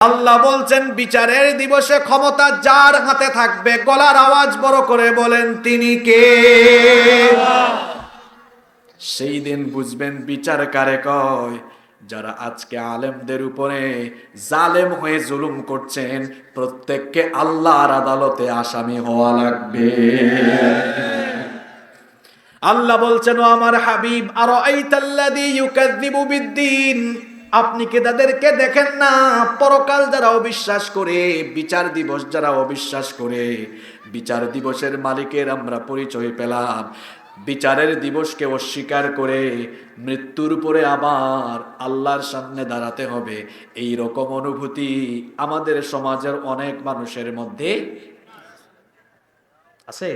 আল্লাহ বলছেন বিচারের দিবসে ক্ষমতা যার হাতে থাকবে, গলার আওয়াজ বড় করে বলেন তিনি কে? সেই দিন বুঝবেন বিচার কারে কয়। যারা আজকে আলেমদের উপরে জালেম হয়ে জুলুম করছেন, প্রত্যেককে আল্লাহর আদালতে আসামি হওয়া লাগবে। আল্লাহ বলছেন, ও আমার হাবিব, আরাআইতাল্লাযী ইউকাযযিবু বিদ্দীন, আপনি কি তাদেরকে দেখেন না পরকাল যারা অবিশ্বাস করে, বিচার দিবস যারা অবিশ্বাস করে? বিচার দিবসের মালিকের আমরা পরিচয় পেলাম। বিচারের দিবসকে অস্বীকার করে মৃত্যুর পরে আবার আল্লাহর সামনে দাঁড়াতে হবে, এই রকম অনুভূতি আমাদের সমাজের অনেক মানুষের মধ্যে আছে।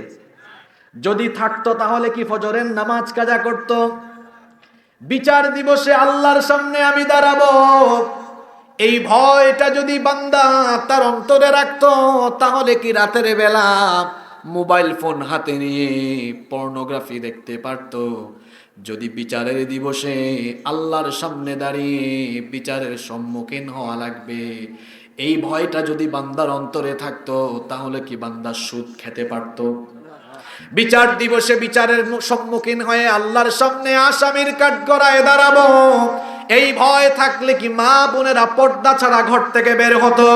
যদি থাকতো তাহলে কি ফজরের নামাজ কাজা করত? বিচার দিবসে আল্লাহর সামনে আমি দাঁড়াবো, এই ভয়টা যদি বান্দা তার অন্তরে রাখতো, তাহলে কি রাতের বেলা মোবাইল ফোন হাতে নিয়ে পর্নোগ্রাফি দেখতে পারতো? যদি বিচারের দিবসে আল্লাহর সামনে দাঁড়িয়ে বিচারের সম্মুখীন হওয়া লাগবে, এই ভয়টা যদি বান্দার অন্তরে থাকতো, তাহলে কি বান্দা সুদ খেতে পারতো? বিচার দিবসে বিচারের সম্মুখীন হয়ে আল্লাহর সামনে আসামির কাঠগড়ায় দাঁড়াবো, এই ভয় থাকলে কি মা বোনেরা পর্দা ছাড়া ঘর থেকে বের হতো?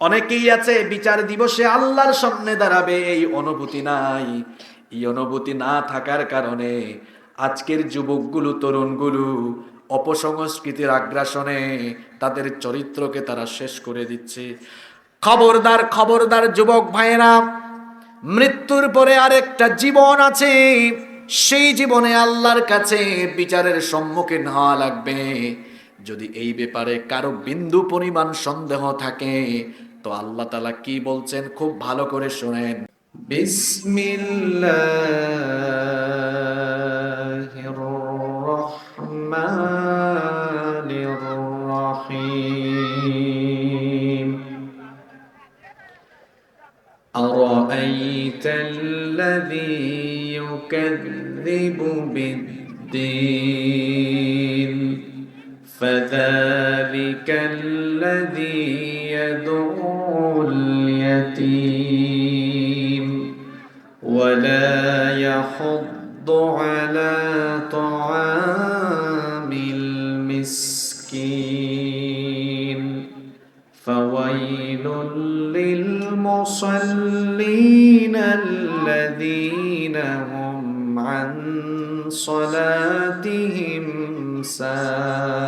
অনেকেই আছে বিচার দিবসে আল্লাহর সামনে দাঁড়াবে, এই অনুভূতি নাই। এই অনুভূতি না থাকার কারণে আজকের যুবকগুলো, তরুণগুলো অপসংস্কৃতির আগ্রাসনে তাদের চরিত্রকে তারা শেষ করে দিচ্ছে। খবরদার, খবরদার যুবক ভাইয়েরা, মৃত্যুর পরে আরেকটা জীবন আছে, সেই জীবনে আল্লাহর কাছে বিচারের সম্মুখীন হওয়া লাগবে। যদি এই ব্যাপারে কারো বিন্দু পরিমাণ সন্দেহ থাকে, তো আল্লাহ তাআলা কি বলছেন খুব ভালো করে শুনেন। বিসমিল্লাহির রহমানির রহিম। أرأيت الذي يكذب بالدين فذلك الذي يدعو اليتيم ولا يحض على طعام المسكين فويل للمصلين الذين هم عن صلاتهم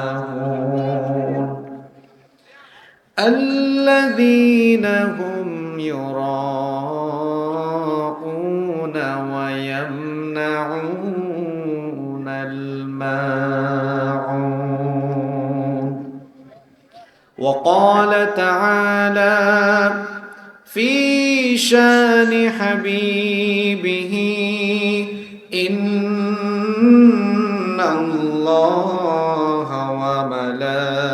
ساهون الذين هم يراءون ويمنعون الماعون وقال تعالى في شان حبيبه إن الله وملائكته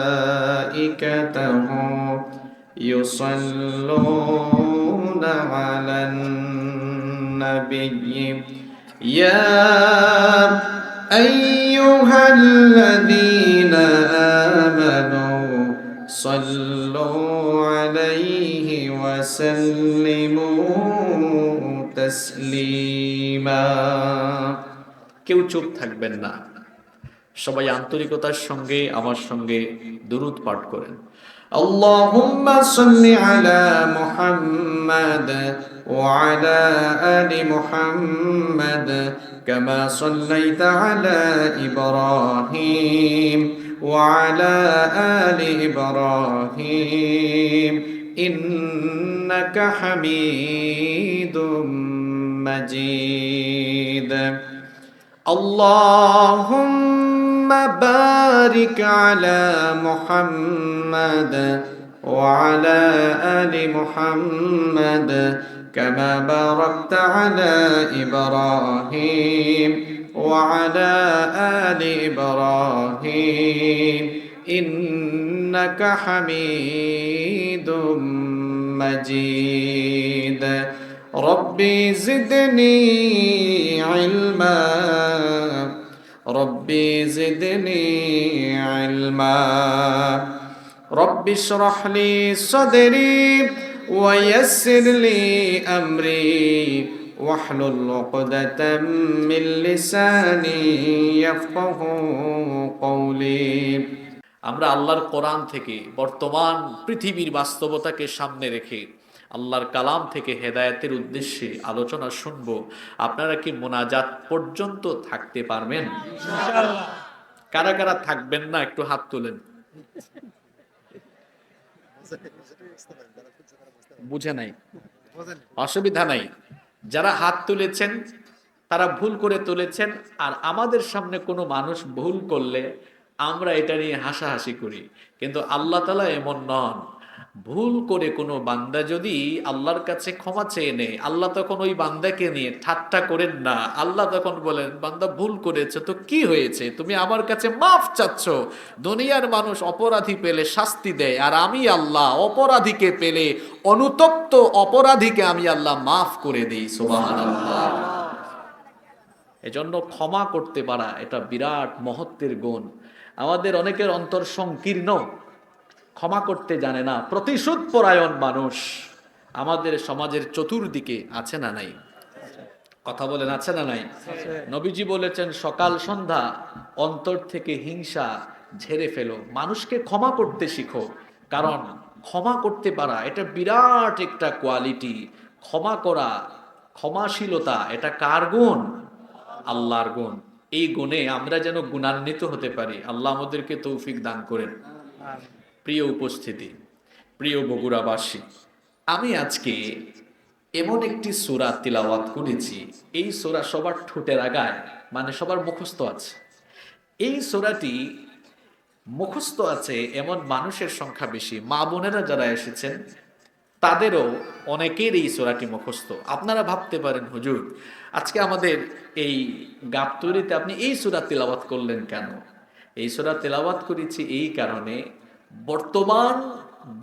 يصلون على النبي يا أيها الذين آمنوا صلوا عليه وسلموا تسليما। কেউ চুপ থাকবেন না, সবাই আন্তরিকতার সঙ্গে আমার সঙ্গে দুরূদ পাঠ করেন। আল্লাহুম্মা সাল্লি আলা মুহাম্মাদ ওয়া আলা আলি মুহাম্মাদ কামা সাল্লাইতা আলা ইব্রাহিম ওয়া আলা আলি ইব্রাহিম ইন্নাকা হামিদুম মাজিদ। اللهم بارك على محمد وعلى آل محمد كما باركت على إبراهيم وعلى آل إبراهيم إنك حميد مجيد ربي زدني علما ربي زدني علما রব্বি ইশরাহ লি সাদরি ওয়া ইয়াসসির লি আমরি ওয়াহলুল উকদাতাম মিন লিসানি ইয়াফকাহু কওলি। আমরা আল্লাহর কোরআন থেকে বর্তমান পৃথিবীর বাস্তবতাকে সামনে রেখে আল্লাহর কালাম থেকে হেদায়েতের উদ্দেশ্যে আলোচনা শুনব। আপনারা কি মোনাজাত পর্যন্ত থাকতে পারবেন? ইনশাআল্লাহ। কারা কারা থাকবেন না একটু হাত তুলেন। বুঝে নাই, অসুবিধা নাই। যারা হাত তুলেছেন তারা ভুল করে তুলেছেন, আর আমাদের সামনে কোনো মানুষ ভুল করলে আমরা এটা নিয়ে হাসাহাসি করি, কিন্তু আল্লাহ তাআলা এমন নন। ভুল করে কোনো বান্দা যদি আল্লাহর কাছে ক্ষমা চেয়ে নেয়, আল্লাহ তখন ওই বান্দাকে নিয়ে ঠাট্টা করেন না। আল্লাহ তখন বলেন, বান্দা ভুল করেছে তো কি হয়েছে, তুমি আমার কাছে মাফ চাচ্ছ। দুনিয়ার মানুষ অপরাধী পেলে শাস্তি দেয়, আর আমি আল্লাহ অপরাধীকে পেলে, অনুতপ্ত অপরাধীকে আমি আল্লাহ মাফ করে দিই। সুবহানাল্লাহ। এজন্য ক্ষমা করতে পারা এটা বিরাট মহত্বের গুণ। আমাদের অনেকের অন্তর সংকীর্ণ, ক্ষমা করতে জানে না, প্রতিশোধ পরায়ণ মানুষ আমাদের সমাজের চতুর্দিকে আছে না নাই? কথা বলেন, আছে না নাই? নবীজি বলেছেন, সকাল সন্ধ্যা অন্তর থেকে হিংসা ঝেড়ে ফেলো, মানুষকে ক্ষমা করতে শিখো। কারণ ক্ষমা করতে পারা এটা বিরাট একটা কোয়ালিটি। ক্ষমা করা, ক্ষমাশীলতা এটা কার গুণ? আল্লাহর গুণ। এই গুণে আমরা যেন গুণান্বিত হতে পারি, আল্লাহ আমাদেরকে তৌফিক দান করেন। প্রিয় উপস্থিতি, প্রিয় বগুড়াবাসী, আমি আজকে এমন একটি সূরা তিলাওয়াত করেছি, এই সূরা সবার ঠোঁটের আগায়, মানে সবার মুখস্থ আছে। এই সূরাটি মুখস্থ আছে এমন মানুষের সংখ্যা বেশি। মা বোনেরা যারা এসেছেন তাদেরও অনেকের এই সূরাটি মুখস্থ। আপনারা ভাবতে পারেন, হুজুর আজকে আমাদের এই গাবতলীতে আপনি এই সূরা তিলাওয়াত করলেন কেন? এই সূরা তিলাওয়াত করেছি এই কারণে, বর্তমান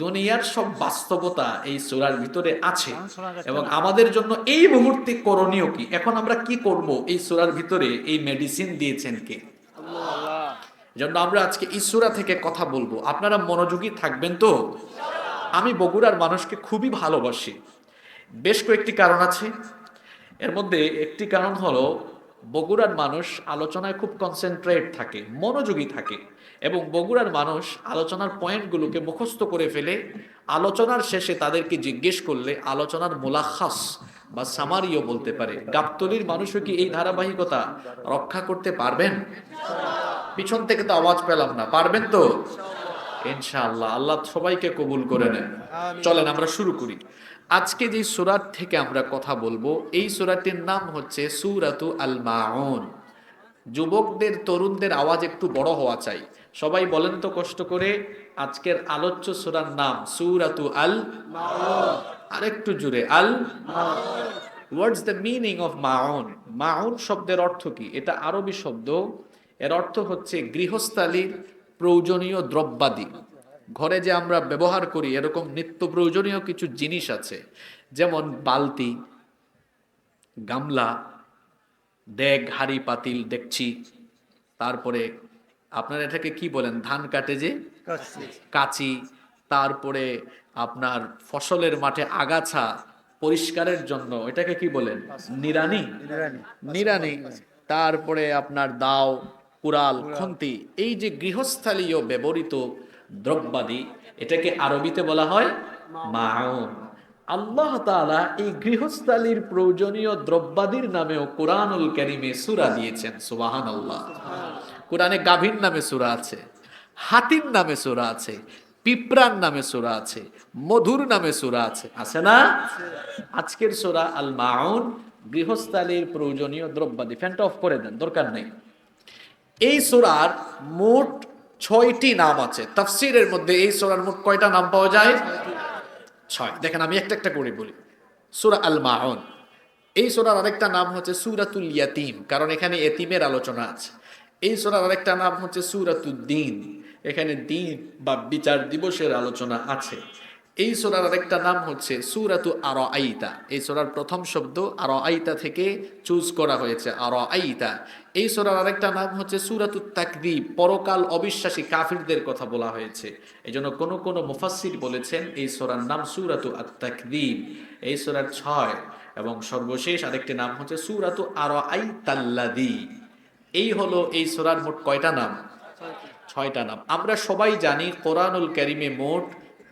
দুনিয়ার সব বাস্তবতা এই সূরার ভিতরে আছে, এবং আমাদের জন্য এই মুহূর্তে করণীয় কি, এখন আমরা কি করব, এই সূরার ভিতরে এই মেডিসিন দিয়েছেন কে? আল্লাহ। জন্য আমরা আজকে এই সূরা থেকে কথা বলবো। আপনারা মনোযোগী থাকবেন তো? আমি বগুড়ার মানুষকে খুবই ভালোবাসি, বেশ কয়েকটি কারণ আছে। এর মধ্যে একটি কারণ হলো, বগুড়ার মানুষ আলোচনায় খুব কনসেন্ট্রেট থাকে, মনোযোগী থাকে, এবং বগুড়ার মানুষ আলোচনার পয়েন্টগুলোকে মুখস্থ করে ফেলে। আলোচনার শেষে তাদেরকে জিজ্ঞেস করলে আলোচনার মুলাখাস বা সামারিও বলতে পারে। গাবতলীর মানুষও কি এই ধারাবাহিকতা রক্ষা করতে পারবেন? পিছন থেকে তো আওয়াজ পেলাম না, পারবেন তো? ইনশাআল্লাহ। আল্লাহ সবাইকে কবুল করে নেন। চলেন আমরা শুরু করি। আজকে যে সূরাত থেকে আমরা কথা বলবো, এই সূরাটির নাম হচ্ছে সূরাতু আল মাউন। যুবকদের, তরুণদের আওয়াজ একটু বড় হওয়া চাই। সবাই বলেন তো কষ্ট করে, আজকের আলোচ্য সূরার নাম সূরাতু আল মাউন। আরেকটু জোরে, আল মাউন। হোয়াটস দ্য মিনিং অফ মাউন? মাউন শব্দের অর্থ কি? এটা আরবি শব্দ। এর অর্থ হচ্ছে গৃহস্থালির প্রয়োজনীয় দ্রব্যাদি। ঘরে যে আমরা ব্যবহার করি এরকম নিত্য প্রয়োজনীয় কিছু জিনিস আছে, যেমন বালতি, গামলা, দেগ, হাঁড়ি, পাতিল, ডেকচি, তারপরে আপনার এটাকে কি বলেন, ধান কাটে যে কাঁচি, তারপরে আপনার ফসলের মাঠে আগাছা পরিষ্কারের জন্য এটাকে কি বলেন, নিড়ানি, নিড়ানি, তারপরে আপনার দাও, কুড়াল, খুন্তি। এই যে গৃহস্থালীয় ব্যবহৃত দ্রব্যাদি, এটাকে আরবিতে বলা হয় মাউন। আল্লাহ তাআলা এই গৃহস্থালীর প্রয়োজনীয় দ্রব্যাদির নামেও কোরআনুল কারীমে সূরা দিয়েছেন। সুবহানাল্লাহ। কোরআনে গাভীর নামে সূরা আছে, হাতির নামে সূরা আছে, পিঁপড়ার নামে সূরা আছে, মধুর নামে সূরা আছে, আছে না? আজকের সূরা আল মাউন, গৃহস্থালীর প্রয়োজনীয় দ্রব্যাদি। ফ্যানটা অফ করে দেন, দরকার নেই। এই সূরার মোট 6টি নাম আছে। তাফসীরের মধ্যে এই সূরার মোট কয়টা নাম পাওয়া যায়? 6। দেখেন আমি একটা একটা করে বলি। সূরা আল মাউন, এই সূরার আরেকটা নাম হচ্ছে সূরাতুল ইয়াতীম, কারণ এখানে এতিমের আলোচনা আছে। এই সূরার আরেকটা নাম হচ্ছে সূরাতুদ দ্বীন, এখানে দ্বীন বা বিচার দিবসের আলোচনা আছে। এই সূরার আরেকটা নাম হচ্ছে সূরাতু আরাআইতা। এই সূরার প্রথম শব্দ আরাআইতা থেকে চুজ করা হয়েছে, আরাআইতা। এই সূরার আরেকটা নাম হচ্ছে সূরাতুত তাকযীব, পরকাল অবিশ্বাসী কাফিরদের কথা বলা হয়েছে। এজন্য কোন কোন মুফাসসির বলেছেন এই সূরার নাম সূরাতু আত-তাকযীব। এই সূরার 6 এবং সর্বশেষ আরেকটি নাম হচ্ছে সূরাতু আরাআইতাল্লাযী। এই হলো এই সূরার মোট কয়টা নাম? 6টা নাম। আমরা সবাই জানি কোরআনুল কারীমে মোট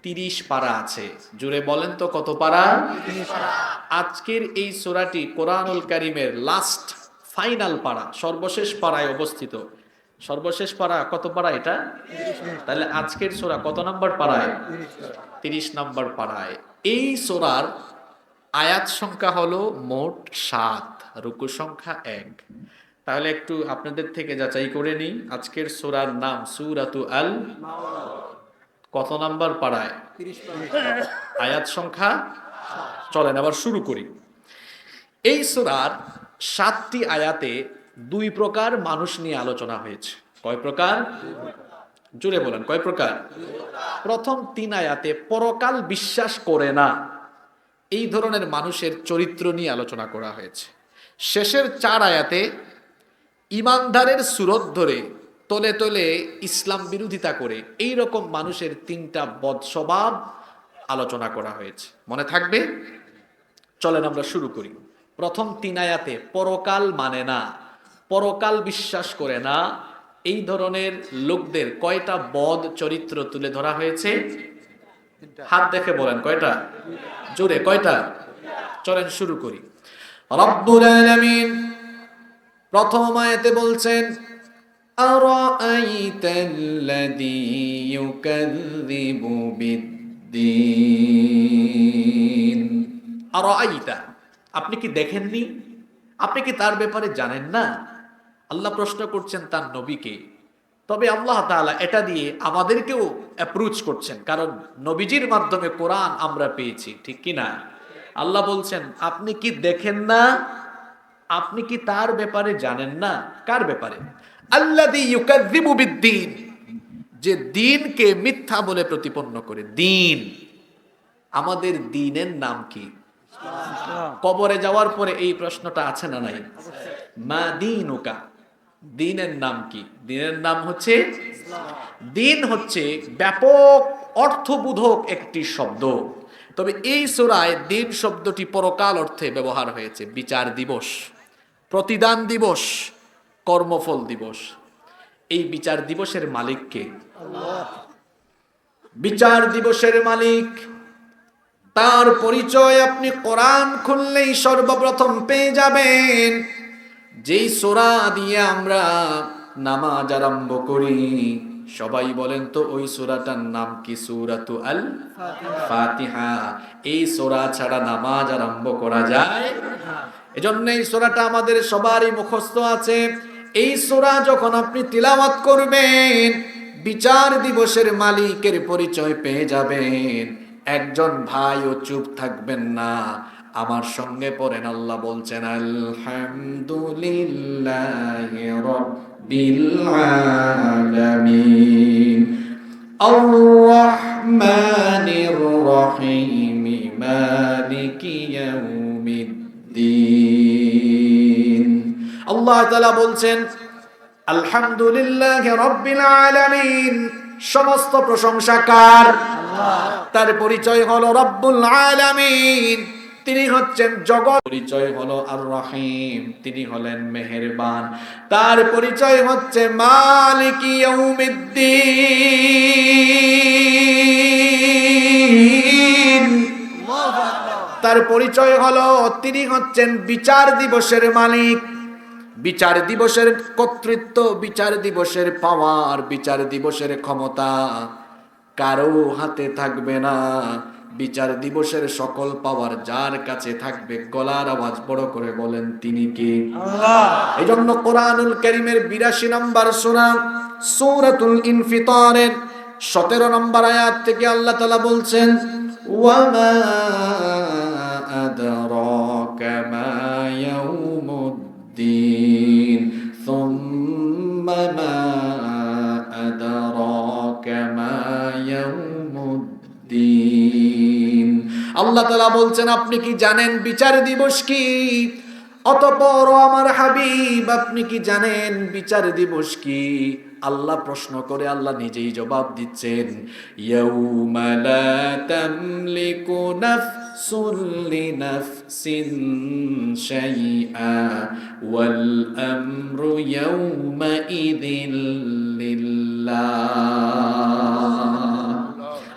30 পারা আছে। জুড়ে বলেন তো কত পারা? 30 পারা। আজকের এই সূরাটি কোরআনুল কারীমের লাস্ট ফাইনাল পারা, সর্বশেষ পারায় অবস্থিত। সর্বশেষ পারা কত পারা এটা? 30। তাহলে আজকের সূরা কত নাম্বার পারায়? 30 নাম্বার পারায়। এই সূরার আয়াত সংখ্যা হলো মোট 7, রুকু সংখ্যা 1। তাহলে একটু আপনাদের থেকে যাচাই করে নিই, আজকের সূরার নাম সূরাতু আল কত নাম্বার পারায়? 30 পারায়। আয়াত সংখ্যা? চলেন আবার শুরু করি। এই সূরার 7টি আয়াতে 2 প্রকার মানুষ নিয়ে আলোচনা হয়েছে। কয় প্রকার? জুড়ে বলেন কয় প্রকার? প্রথম 3 আয়াতে পরকাল বিশ্বাস করে না এই ধরনের মানুষের চরিত্র নিয়ে আলোচনা করা হয়েছে। শেষের 4 আয়াতে ইমানদারের সুরত ধরে তলে তলে ইসলাম বিরোধিতা করে এই রকম মানুষের 3টা বদ স্বভাব আলোচনা করা হয়েছে। মনে থাকবে? চলেন আমরা শুরু করি। প্রথম 3 আয়াতে পরকাল মানে না, পরকাল বিশ্বাস করে না এই ধরনের লোকদের কয়টা বদ চরিত্র তুলে ধরা হয়েছে? হাত দেখে বলেন কয়টা? জোরে কয়টা? চলেন শুরু করি। রব্বুল আলামিন প্রথম আয়াতে বলছেন আরাআইতাল্লাযী ইউকাযযিবু বিদ্দীন। আরাআইতা, আপনি কি দেখেননি? আপনি কি তার ব্যাপারে জানেন না? আল্লাহ প্রশ্ন করছেন তার নবীকে। তবে আল্লাহ তাআলা এটা দিয়ে আমাদেরকেও অ্যাপ্রোচ করছেন, কারণ নবীজির মাধ্যমে কোরআন আমরা পেয়েছি, ঠিক কি না? আল্লাহ বলছেন আপনি কি দেখেন না? আপনি কি তার ব্যাপারে জানেন না? কার ব্যাপারে? আল্লাযী ইউকাযযিবু বিদ্দীন, যে দ্বীনকে মিথ্যা বলে প্রতিপন্ন করে। দ্বীন, আমাদের দ্বীনের নাম কি? কবরে যাওয়ার পরে এই প্রশ্নটা আছে না নাই? মা দীনুকা, দ্বীনের নাম কি? দ্বীনের নাম হচ্ছে ইসলাম। দ্বীন হচ্ছে ব্যাপক অর্থবোধক একটি শব্দ। তবে এই সূরায় দ্বীন শব্দটি পরকাল অর্থে ব্যবহার হয়েছে। বিচার দিবস, প্রতিদান দিবস, কর্মফল দিবস। এই বিচার দিবসের মালিক কে? আল্লাহ। বিচার দিবসের মালিক, তার পরিচয় আপনি কোরআন খুললেই সর্বপ্রথম পেয়ে যাবেন। যেই সূরা দিয়ে আমরা নামাজ আরম্ভ করি, সবাই বলেন তো ওই সূরাটার নাম কি? সূরাতু আল ফাতিহা। এই সূরা ছাড়া নামাজ আরম্ভ করা যায় না। এজন্য এই সূরাটা আমাদের সবারই মুখস্থ আছে। এই সূরা যখন আপনি তিলাওয়াত করবেন, বিচার দিবসের মালিকের পরিচয় পেয়ে যাবেন। একজন ভাইও চুপ থাকবেন না, আমার সঙ্গে পড়েন। আল্লাহ বলছেন আলহামদুলিল্লাহি রাব্বিল আলামিন আর রহমানির রহিম মালিকি ইয়াউমিদ্দিন। আল্লাহ তাআলা বলছেন আলহামদুলিল্লাহি রাব্বিল আলামিন, সমস্ত প্রশংসা কার? আল্লাহ। তার পরিচয় হলো রব্বুল আলামিন, তিনি হচ্ছেন জগৎ। পরিচয় হলো আর রহিম, তিনি হলেন মেহেরবান। তার পরিচয় হচ্ছে মালিকি ইয়াউমিদ্দিন। তার পরিচয় হলো তিনি হচ্ছেন বিচার দিবসের মালিক। বিচার দিবসের কর্তৃত্ব, বিচার দিবসের পাওয়ার, বিচার দিবসের ক্ষমতা কারো হাতে থাকবে না। বিচার দিবসের সকল পাওয়ার যার কাছে থাকবে। গলার আওয়াজ বড় করে বলেন তিনি কে? আল্লাহ। এজন্য কোরআনুল কারীমের 82 নম্বর সূরা সূরাতুল ইনফিতারের 17 নম্বর আয়াত থেকে আল্লাহ তাআলা বলছেন ওয়া মা আদরাকা মা ইয়াউমুদ্দিন সুম্মা মা আদরাকা মা ইয়াউমুদ্দিন। আল্লাহ তাআলা বলছেন আপনি কি জানেন বিচার দিবস কি? অতঃপর আমার হাবিব আপনি কি জানেন বিচার দিবস কি? আল্লাহ প্রশ্ন করে আল্লাহ নিজেই জবাব দিচ্ছেন, ইয়াউমা লা তামলিকু নাফসুন লিনাফসিন শাইআ ওয়াল আমরু ইয়াউমা ইযিন লিল্লাহ।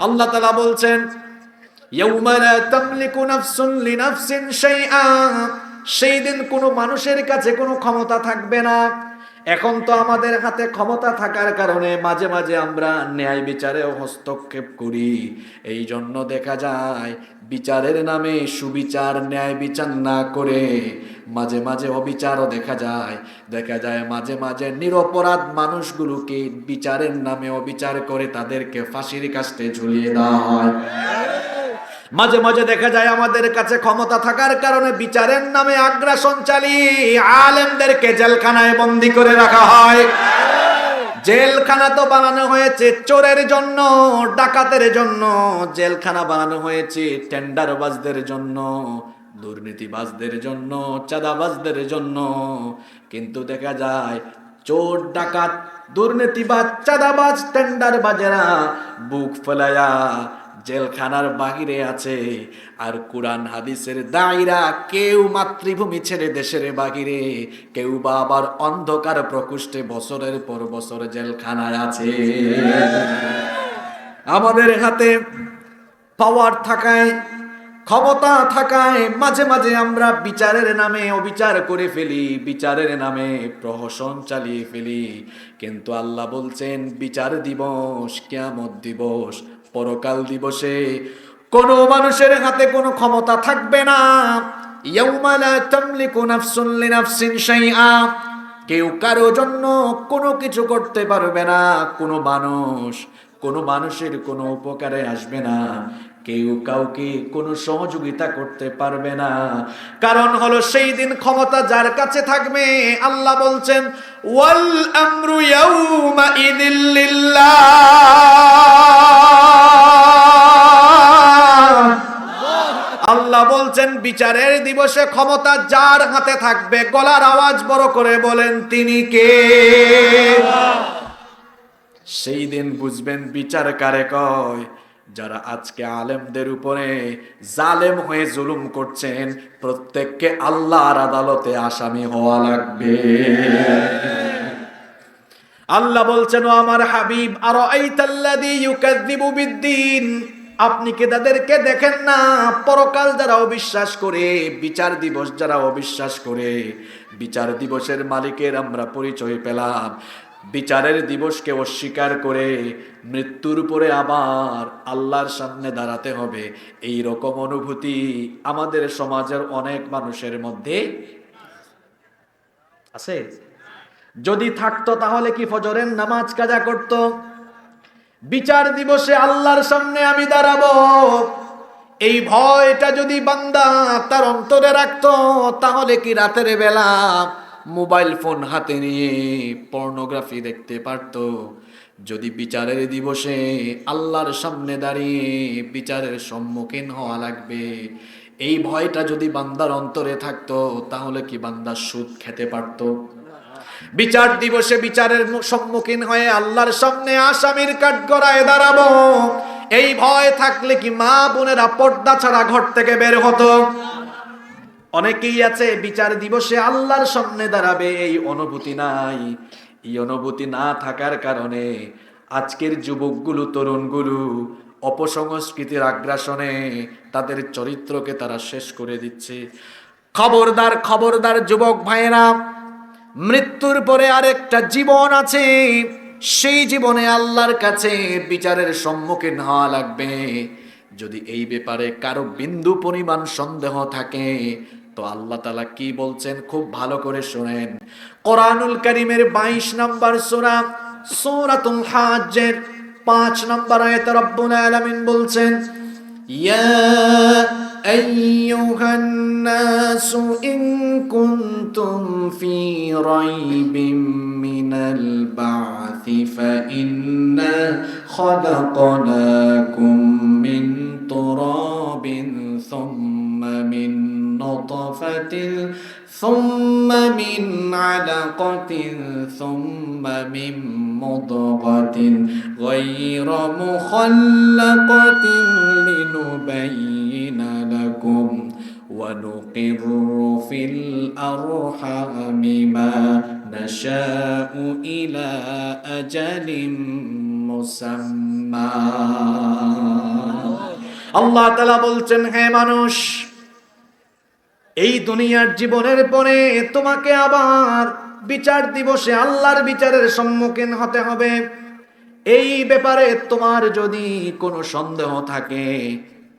আল্লাহ তাআলা বলছেন ইয়াউমা লা তামলিকু নাফসুন লিনাফসিন শাইআ, সেই দিন কোনো মানুষের কাছে কোনো ক্ষমতা থাকবে না। এখন তো আমাদের হাতে ক্ষমতা থাকার কারণে মাঝে মাঝে আমরা ন্যায় বিচারেও হস্তক্ষেপ করি। এই জন্য দেখা যায় বিচারের নামে সুবিচার ন্যায় বিচার না করে মাঝে মাঝে অবিচারও দেখা যায় মাঝে মাঝে নিরপরাধ মানুষগুলোকে বিচারের নামে অবিচার করে তাদেরকে ফাঁসির কাস্টে ঝুলিয়ে দেওয়া হয়। মাঝে মাঝে দেখা যায় আমাদের কাছে ক্ষমতা থাকার কারণে বিচারের নামে আগ্রাসন চালিয়ে আলেমদেরকে জেলখানায় বন্দী করে রাখা হয়। জেলখানা তো বানানো হয়েছে চোরের জন্য, ডাকাতের জন্য, জেলখানা বানানো হয়েছে টেন্ডারবাজদের জন্য, দুর্নীতিবাজদের জন্য, চাঁদাবাজদের জন্য। কিন্তু দেখা যায় চোর, ডাকাত, দুর্নীতিবাজ, চাঁদাবাজ, টেন্ডারবাজেরা বুক ফেলায়া জেলখানার বাহিরে আছে। আর কুরআন হাদিসের দায়রা কেউ মাতৃভূমি ছেড়ে দেশের বাহিরে, কেউ বা আবার অন্ধকার প্রকোষ্ঠে বছরের পর বছর জেলখানায় আছে। আমাদের হাতে পাওয়ার থাকায়, ক্ষমতা থাকায় মাঝে মাঝে আমরা বিচারের নামে অবিচার করে ফেলি, বিচারের নামে প্রহসন চালিয়ে ফেলি। কিন্তু আল্লাহ বলছেন বিচার দিবস, কিয়ামত দিবস, পরকাল দিবসে কোনো মানুষের হাতে কোনো ক্ষমতা থাকবে না। ইয়াউমা লা তামলিকু নাফসুন লিনাফসিন শাইআ, কেউ কারো জন্য কোনো কিছু করতে পারবে না। কোনো মানুষের কোনো উপকারে আসবে না। কেউ কাউকে কোনো সহযোগিতা করতে পারবে না। কারণ হলো সেই দিন ক্ষমতা যার কাছে থাকবে, আল্লাহ বলছেন ওয়াল আমরু ইয়াউমা ইযিল লিল্লাহ। আল্লাহ বলছেন বিচারের দিবসে ক্ষমতা যার হাতে থাকবে, গলার আওয়াজ বড় করে বলেন তিনি কে? সেই দিন বুঝবেন বিচার কারে কয়। যারা আজকে আলেমদের উপরে জালেম হয়ে জুলুম করছেন, প্রত্যেককে আল্লাহর আদালতে আসামি হওয়া লাগবে। আল্লাহ বলছেন ও আমার হাবিব আরাআইতাল্লাযী ইউকাযযিবু বিদ্দীন, আপনি কি তাদেরকে দেখেন না পরকাল যারা অবিশ্বাস করে, বিচার দিবস যারা অবিশ্বাস করে। বিচার দিবসের মালিকের আমরা পরিচয় পেলাম, বিচারের দিবসকে অস্বীকার করে মৃত্যুর পরে আবার আল্লাহর সামনে দাঁড়াতে হবে। এই রকম অনুভূতি আমাদের সমাজের অনেক মানুষের মধ্যে আছে। যদি থাকতো তাহলে কি ফজরের নামাজ কাজা করত? বিচার দিবসে আল্লাহর সামনে আমি দাঁড়াবো, এই ভয়টা যদি বান্দা তার অন্তরে রাখতো, তাহলে কি রাতের বেলা মোবাইল ফোন হাতে নিয়ে পর্নোগ্রাফি দেখতে পারতো? যদি বিচারের দিবসে আল্লাহর সামনে দাঁড়িয়ে বিচারের সম্মুখীন হওয়া লাগবে, এই ভয়টা যদি বান্দার অন্তরে থাকতো, তাহলে কি বান্দা সুদ খেতে পারতো? বিচার দিবসে বিচারের সম্মুখীন হয়ে আল্লাহর সামনে আসামির কাঠগড়ায় দাঁড়াবো, এই ভয় থাকলে কি মা বোনেরা পর্দা ছাড়া ঘর থেকে বের হতো? অনেকেই আছে বিচার দিবসে আল্লাহর সামনে দাঁড়াবে, এই অনুভূতি নাই। এই অনুভূতি না থাকার কারণে আজকের যুবকগুলো, তরুণগুলো অপসংস্কৃতির আগ্রাসনে তাদের চরিত্রকে তারা শেষ করে দিচ্ছে। খবরদার, খবরদার যুবক ভাইয়েরা, মৃত্যুর পরে আরেকটা জীবন আছে। সেই জীবনে আল্লাহর কাছে বিচারের সম্মুখীন হওয়া লাগবে। যদি এই ব্যাপারে কারো বিন্দু পরিমাণ সন্দেহ থাকে, তো আল্লাহ তাআলা কি বলছেন খুব ভালো করে শুনেন। কোরআনুল কারীমের 22 নম্বর সূরা, সূরাতুল হাজ্জের 5 নম্বর আয়াতে রব্বুল আলামিন বলছেন, ইয়া আইয়ুহান নাসু ইন কুনতুম ফি রাইবিম মিনাল বা'থি ফাইন্না খালাকনাকুম মিন তুরাবিন নুতফাতিন সুম্মা মিন আলাকাতিন সুম্মা মিন মুদগাতিন গায়রা মুখাল্লাকাতিন লিনুবাইয়িনা লাকুম ونقر في الأرحام ما نشاء إلى أجل مسمى আল্লাহ তাআলা বলছেন, হে মানুষ, এই দুনিয়ার জীবনের পরে তোমাকে আবার বিচার দিবসে আল্লাহর বিচারের সম্মুখীন হতে হবে। এই ব্যাপারে তোমার যদি কোনো সন্দেহ থাকে,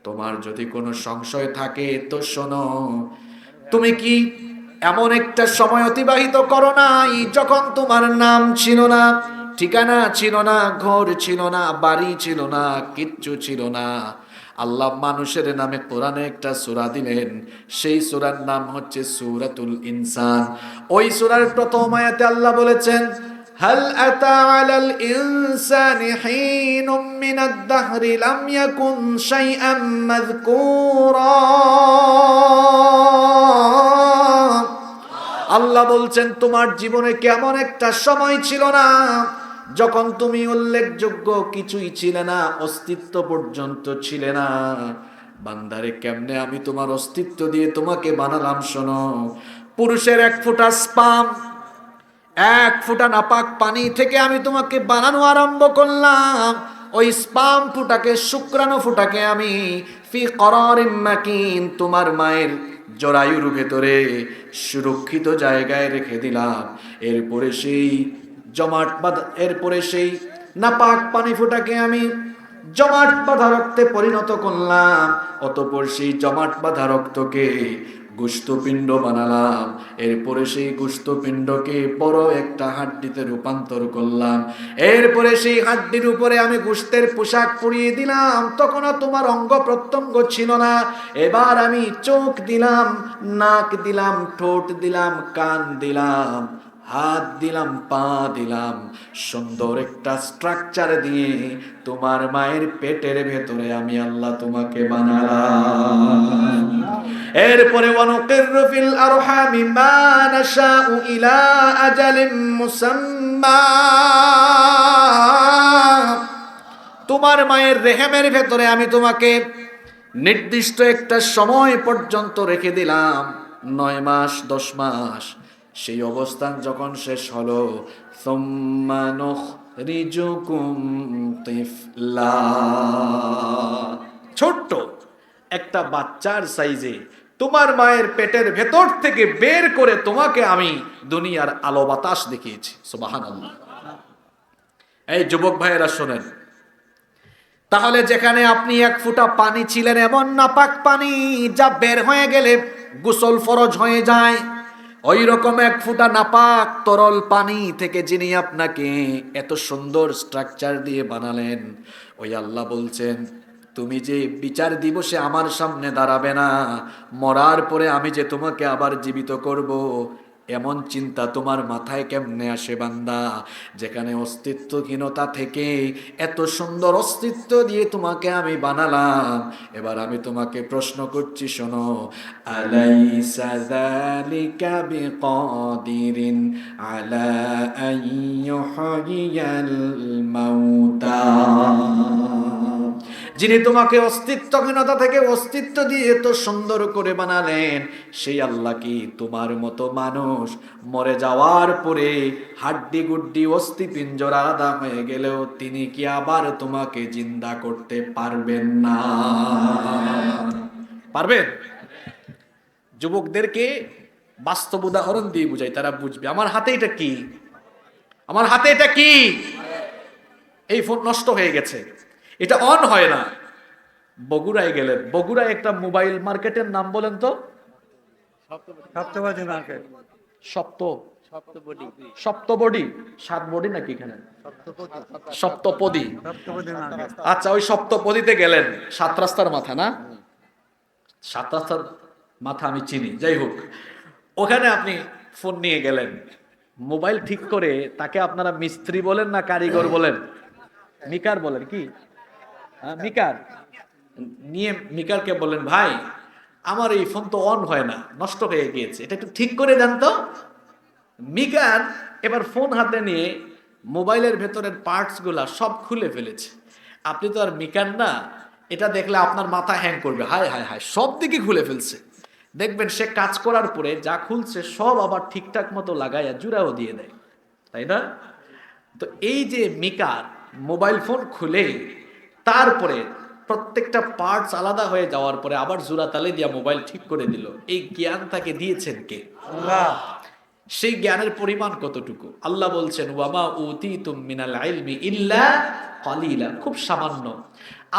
তোমার যদি কোনো সংশয় থাকে, তো শোনো, তুমি কি এমন একটা সময় অতিবাহিত করো নাই যখন তোমার নাম ছিল না, ঠিকানা ছিল না, ঘর ছিল না, বাড়ি ছিল না, কিচ্ছু ছিল না। আল্লাহ মানুষের নামে কোরআনে একটা সূরা দিলেন, সেই সূরার নাম হচ্ছে সূরাতুল ইনসান। ওই সূরার প্রথম আয়াতে আল্লাহ বলেছেন, হাল আতা আলাল ইনসানি হিনুম মিনাদ দাহরি লাম ইয়াকুন শাইআম মাযকুরা। আল্লাহ বলছেন, তোমার জীবনে কেমন একটা সময় ছিল না যখন তুমি উল্লেখযোগ্য কিছুই ছিলে না, অস্তিত্ব পর্যন্ত ছিলে না। বান্দারে, কেমনে আমি তোমার অস্তিত্ব দিয়ে তোমাকে বানালাম শোনো। পুরুষের এক ফোঁটা স্পাম, এক ফোঁটা নাপাক পানি থেকে আমি তোমাকে বানানো আরম্ভ করলাম। ওই স্পাম ফুটাকে, শুক্রাণু ফুটাকে আমি ফি করারিম মাকিন, তোমার মায়ের জরায়ুর ভেতরে সুরক্ষিত জায়গায় রেখে দিলাম। এরপরে সেই নাপাক পানি ফুটাকে আমি জমাট বাঁধা রক্তে পরিণত করলাম। অতঃপর সেই জমাট বাঁধা রক্তকে গোশতপিণ্ড বানালাম। এরপরে সেই গোশতপিণ্ডকে বড় একটা হাড্ডিতে রূপান্তর করলাম। এরপরে সেই হাড্ডির উপরে আমি গোশতের পোশাক পরিয়ে দিলাম। তখনও তোমার অঙ্গ প্রত্যঙ্গ ছিল না। এবার আমি চোখ দিলাম, নাক দিলাম, ঠোঁট দিলাম, কান দিলাম, হাত দিলাম, পা দিলাম, সুন্দর একটা স্ট্রাকচার দিয়ে তোমার মায়ের পেটের ভেতরে আমি আল্লাহ তোমাকে বানালাম। এরপরে ওয়ানুকিরু ফিল আরহামি মা নাশাউ ইলা আজালিম মুসাম্মা, তোমার মায়ের রেহেমের ভেতরে আমি তোমাকে নির্দিষ্ট একটা সময় পর্যন্ত রেখে দিলাম, 9 মাস 10 মাস। সেই অবস্থান যখন শেষ হলো, সুম্মা নুখরিজুকুম তিফলা, ছোট্ট একটা বাচ্চার সাইজে তোমার মায়ের পেটের ভেতর থেকে বের করে তোমাকে আমি দুনিয়ার আলো বাতাস দেখিয়েছি। সুবহানাল্লাহ। এই যুবক ভাইয়েরা শোনেন, তাহলে যেখানে আপনি এক ফোঁটা পানি ছিলেন, এমন নাপাক পানি যা বের হয়ে গেলে গোসল ফরজ হয়ে যায়, ওই রকম এক ফোঁটা নাপাক তরল পানি থেকে যিনি আপনাকে এত সুন্দর স্ট্রাকচার দিয়ে বানালেন, ওই আল্লাহ বলছেন, তুমি যে বিচার দিবসে আমার সামনে দাঁড়াবে না, মরার পরে আমি যে তোমাকে আবার জীবিত করব, এমন চিন্তা তোমার মাথায় কেমনে আসে বান্দা? যেখানে অস্তিত্বহীনতা থেকে এত সুন্দর অস্তিত্ব দিয়ে তোমাকে আমি বানালাম। এবার আমি তোমাকে প্রশ্ন করছি, শোনো, আলাইসা যালিকা বিকাদিরিন আলা আইয়ুহয়িয়াল মাউতা, যিনি তোমাকে অস্তিত্বহীনতা থেকে অস্তিত্ব দিয়ে এত সুন্দর করে বানালেন, সেই আল্লাহ কি তোমার মতো মানুষ মরে যাওয়ার পরে হাড্ডি গুড্ডি অস্থি পিঞ্জর আলাদা হয়ে গেলেও তিনি কি আবার তোমাকে জিন্দা করতে পারবেন না? পারবেন? যুবকদেরকে বাস্তব উদাহরণ দিয়ে বুঝাই, তারা বুঝবে। আমার হাতে এটা কি, আমার হাতে এটা কি, এই ফোন নষ্ট হয়ে গেছে, এটা অন হয় না। বগুড়ায় গেলেন, বগুড়ায় একটা মোবাইল মার্কেটের নাম বলেন তো? সপ্তপদী মার্কেট। সপ্তবডি, 7 বডি নাকি এখানে? সপ্তপদী। আচ্ছা, ওই সপ্তপদীতে গেলেন, 7 রাস্তার মাথা না? 7 রাস্তার মাথা আমি চিনি, যাই হোক, ওখানে আপনি ফোন নিয়ে গেলেন, মোবাইল ঠিক করে তাকে আপনারা মিস্ত্রি বলেন না কারিগর বলেন? মিকার বলেন কি? মিকার নিয়ে মিকারকে বললেন, ভাই আমার এই ফোন তো অন হয় না, নষ্ট হয়ে গিয়েছে, এটা একটু ঠিক করে দেন তো। মিকান এবার ফোন হাতে নিয়ে মোবাইলের ভেতরের পার্টস গুলা সব খুলে ফেলেছে। আপনি তো আর মিকান না, এটা দেখলে আপনার মাথা হ্যাং করবে, হায় হায় হায়, সব দিকে খুলে ফেলছে। দেখবেন সে কাজ করার পরে যা খুলছে সব আবার ঠিকঠাক মতো লাগাইয়া জুড়াও দিয়ে দেয়, তাই না? তো এই যে মিকার মোবাইল ফোন খুলে তারপরে প্রত্যেকটা পার্টস আলাদা হয়ে যাওয়ার পরে আবার জোড়া তালে দিয়া মোবাইল ঠিক করে দিল, এই জ্ঞান তাকে দিয়েছেন কে? আল্লাহ। সেই জ্ঞানের পরিমাণ কতটুকু? আল্লাহ বলছেন ওয়ামা উতীতুম মিনাল ইলমি ইল্লা কালিলা, খুব সামান্য।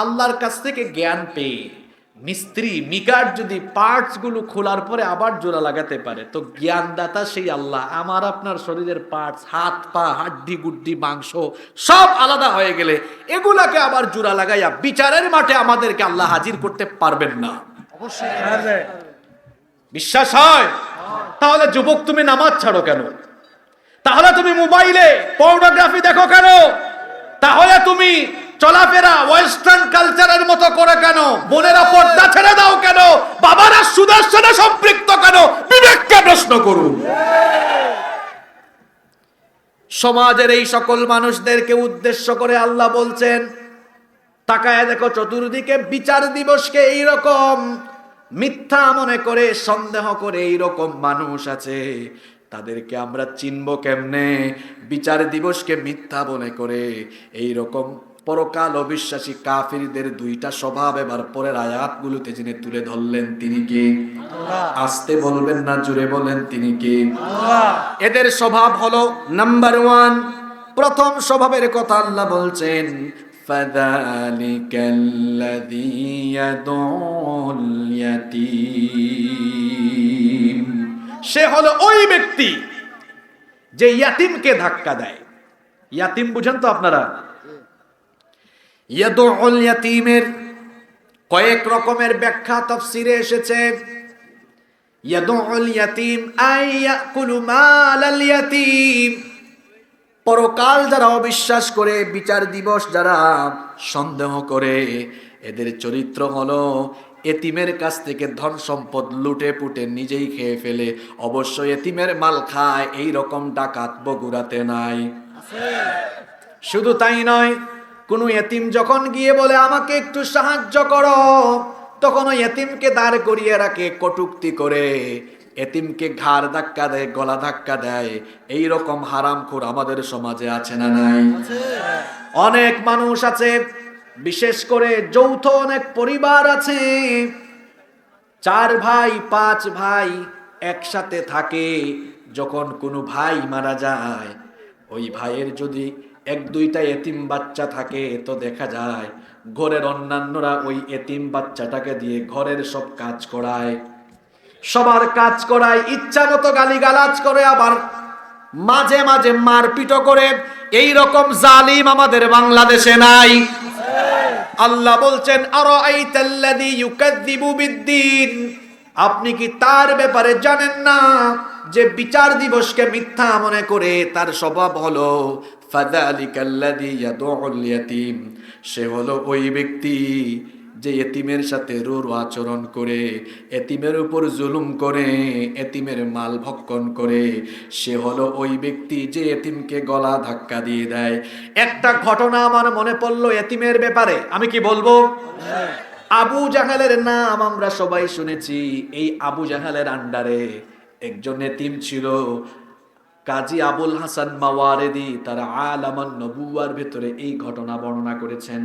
আল্লাহর কাছ থেকে জ্ঞান পেয়ে মিস্ত্রি মিকার যদি পার্টস গুলো খোলার পরে আবার জোড়া লাগাতে পারে, তো জ্ঞানদাতা সেই আল্লাহ। আমার আপনার শরীরের পার্টস, হাত পা, হাড্ডি গুড্ডি, মাংস সব আলাদা হয়ে গেলে এগুলাকে আবার জোড়া লাগাইয়া বিচারের মাঠে আমাদেরকে আল্লাহ হাজির করতে পারবেন না? অবশ্যই পারবে। বিশ্বাস হয়? তাহলে যুবক তুমি নামাজ ছাড়ো কেন? তাহলে তুমি মোবাইলে পর্নোগ্রাফি দেখো কেন? তাহলে তুমি চলাফেরা ওয়েস্টার্ন কালচারের মতো করে কেন? বোনেরা পর্দা ছেড়ে দাও কেন? বাবারা সুদের সাথে সম্পৃক্ত কেন? বিবেককে প্রশ্ন করুন। সমাজের এই সকল মানুষদেরকে উদ্দেশ্য করে আল্লাহ বলছেন, তাকায় দেখো চতুর্দিকে বিচার দিবসকে এইরকম মিথ্যা মনে করে, সন্দেহ করে এইরকম মানুষ আছে। তাদেরকে আমরা চিনব কেমনে? বিচার দিবসকে মিথ্যা মনে করে এইরকম পরকাল অবিশ্বাসী কাফিরদের দুইটা স্বভাব এবার পরের আয়াতগুলোতে যিনি তুলে ধরলেন তিনি কে? আল্লাহ। আস্তে বলবেন না, জোরে বলেন, তিনি কে? আল্লাহ। এদের স্বভাব হলো নাম্বার 1, প্রথম স্বভাবের কথা আল্লাহ বলছেন ফাযালিকাল্লাযী ইয়াদউল ইয়াতীম, সে হলো ওই ব্যক্তি যে ইয়াতিমকে ধাক্কা দেয়। ইয়াতিম বুঝেন তো আপনারা? ইয়াদউল ইয়াতীমের কয়েক রকমের ব্যাখ্যা তাফসীরে এসেছে। ইয়াদউল ইয়াতীম আই ইয়াকুলু মালাল ইয়াতীম, পরকাল যারা অবিশ্বাস করে, বিচার দিবস যারা সন্দেহ করে, এদের চরিত্র হলো এতিমের কাছ থেকে ধন সম্পদ লুটে পুটে নিজেই খেয়ে ফেলে, অবশ্য এতিমের মাল খায়, এই রকম ডাকাত বগুড়াতে নাই। শুধু তাই নয়, কোনো এতিম যখন গিয়ে বলে আমাকে একটু সাহায্য করো, তখন ওই এতিমকে দাঁড় করিয়ে রাখে কটূক্তি করে, এতিমকে ঘাড় ধাক্কা দেয়, গলা ধাক্কা দেয়। এই রকম হারামখোর আমাদের সমাজে আছে না নাই? অনেক মানুষ আছে, বিশেষ করে যৌথ অনেক পরিবার আছে, 4 ভাই 5 ভাই একসাথে থাকে। যখন কোনো ভাই মারা যায়, ওই ভাইয়ের যদি 1-2টা এতিম বাচ্চা থাকে, তো দেখা যায় ঘরের অন্যান্যরা ওই এতিম বাচ্চাটাকে দিয়ে ঘরের সব কাজ করায়, সবার কাজ করায়, ইচ্ছা মতো গালিগালাজ করে, আবার মাঝে মাঝে মারপিটও করে। এই রকম জালিম আমাদের বাংলাদেশে নাই? আল্লাহ বলছেন আরাআইতাল্লাযী ইউকাযযিবু বিদ্দীন, আপনি কি তার ব্যাপারে জানেন না যে বিচার দিবসকে মিথ্যা মনে করে তার স্বভাব হলো ফাযালিকাল্লাযী ইয়াদউল ইয়াতীম, সে হলো ওই ব্যক্তি যে এতিমের সাথে রূঢ় আচরণ করে, এতিমের উপর জুলুম করে, এতিমের মাল ভক্ষণ করে। সে হলো ওই ব্যক্তি যে এতিমকে গলা ধাক্কা দিয়ে দেয়। একটা ঘটনা আমার মনে পড়লো এতিমের ব্যাপারে, আমি কি বলবো? আবু জাহেলের নাম আমরা সবাই শুনেছি। এই আবু জাহেলের আন্ডারে একজন এতিম ছিল, কাজী আবুল হাসান মাওয়ারিদি তার আলামান নবুয়ার ভিতরে এই ঘটনা বর্ণনা করেছেন।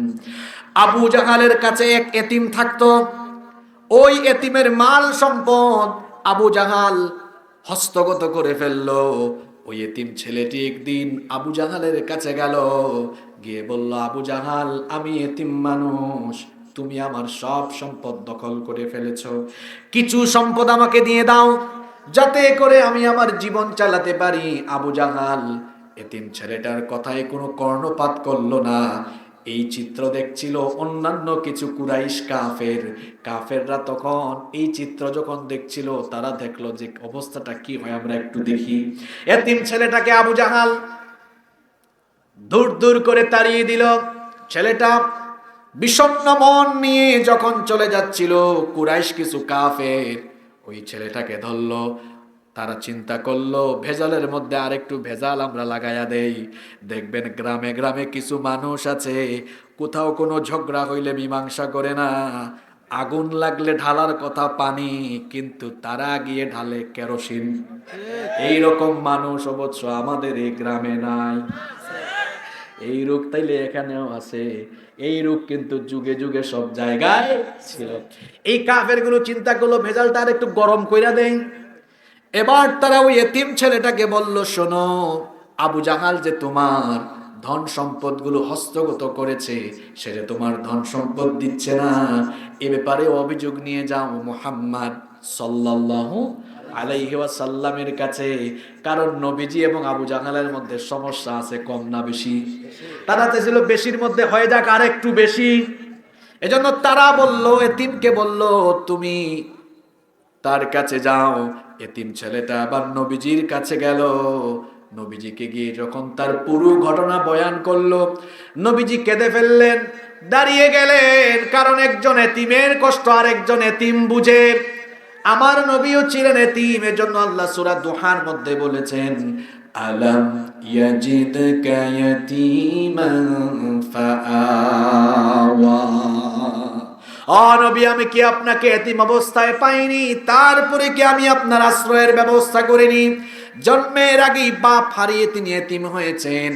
আবু জাহালের কাছে এক এতিম থাকতো। ওই এতিমের মাল সম্পদ আবু জাহাল হস্তগত করে ফেললো। ওই এতিম ছেলেটি একদিন আবু জাহালের কাছে গেল, গিয়ে বলল, আবু জাহাল, আমি এতিম মানুষ, তুমি আমার সব সম্পদ দখল করে ফেলেছো, কিছু সম্পদ আমাকে দিয়ে দাও যাতে করে আমি আমার জীবন চালাতে পারি। আবু জাহাল এতিম ছেলেটার কথায় কোনো কর্ণপাত করলো না। এই চিত্র দেখছিল অন্যান্য কিছু কুরাইশ কাফেররা তখন এই চিত্র যখন দেখছিল, তারা দেখলো যে অবস্থাটা কি হয়, আমরা একটু দেখি। এতিম ছেলেটাকে আবু জাহাল দূর দূর করে তাড়িয়ে দিল। ছেলেটা বিষণ্ণ মন নিয়ে যখন চলে যাচ্ছিল, কুরাইশ কিছু কাফের ওই ছেলেটাকে ধরলো। তারা চিন্তা করলো ভেজালের মধ্যে আরেকটু ভেজাল আমরা লাগাইয়া দেই। দেখবেন গ্রামে গ্রামে কিছু মানুষ আছে, কোথাও কোনো ঝগড়া হইলে মীমাংসা করে না, আগুন লাগলে ঢালার কথা পানি, কিন্তু তারা গিয়ে ঢালে কেরোসিন। এইরকম মানুষ অবশ্য আমাদের এই গ্রামে নাই। এই রোগ তাইলে এখানেও আছে। এই রোগ কিন্তু যুগে যুগে সব জায়গায় ছিল। এই কাফের গুলো চিন্তা করলো ভেজালটা আর একটু গরম কইরা দেন। এবার তারা ওই এতিম ছেলেটাকে বলল, শোনো, আবু জাহাল যে তোমার ধন সম্পদ গুলো হস্তগত করেছে, সে যে তোমার ধন সম্পদ দিচ্ছে না, এ ব্যাপারে অভিযোগ নিয়ে যাও মুহাম্মদ সাল্লাল্লাহু আলাইহি ওয়াসাল্লামের কাছে। কারণ নবীজি এবং আবু জাহালের মধ্যে সমস্যা আছে, কম না বেশি? তারা চাইছিল বেশির মধ্যে হয়ে যাক আর একটু বেশি। এজন্য তারা বলল, এতিমকে বলল, তুমি তার কাছে যাও। এতিম ছেলেটা আবার নবীজির কাছে গেল। নবীজিকে গিয়ে যখন তার পুরো ঘটনা বয়ান করলো, নবীজি কেঁদে ফেললেন, দাঁড়িয়ে গেলেন। কারণ একজন এতিমের কষ্ট আর একজন এতিম বুঝে। আমার নবীও ছিলেন এতিম, এজন্য আল্লাহ সূরা দুহার মধ্যে বলেছেন, আলাম ইয়াজিদকা ইয়াতীমান ফাআওয়া। নবী, আমি কি আপনাকে এতিম অবস্থায় পাইনি? তারপরে কি আমি আপনার আশ্রয়ের ব্যবস্থা করিনি? জন্মের আগেই বাপ হারিয়ে তিনি এতিম হয়েছেন,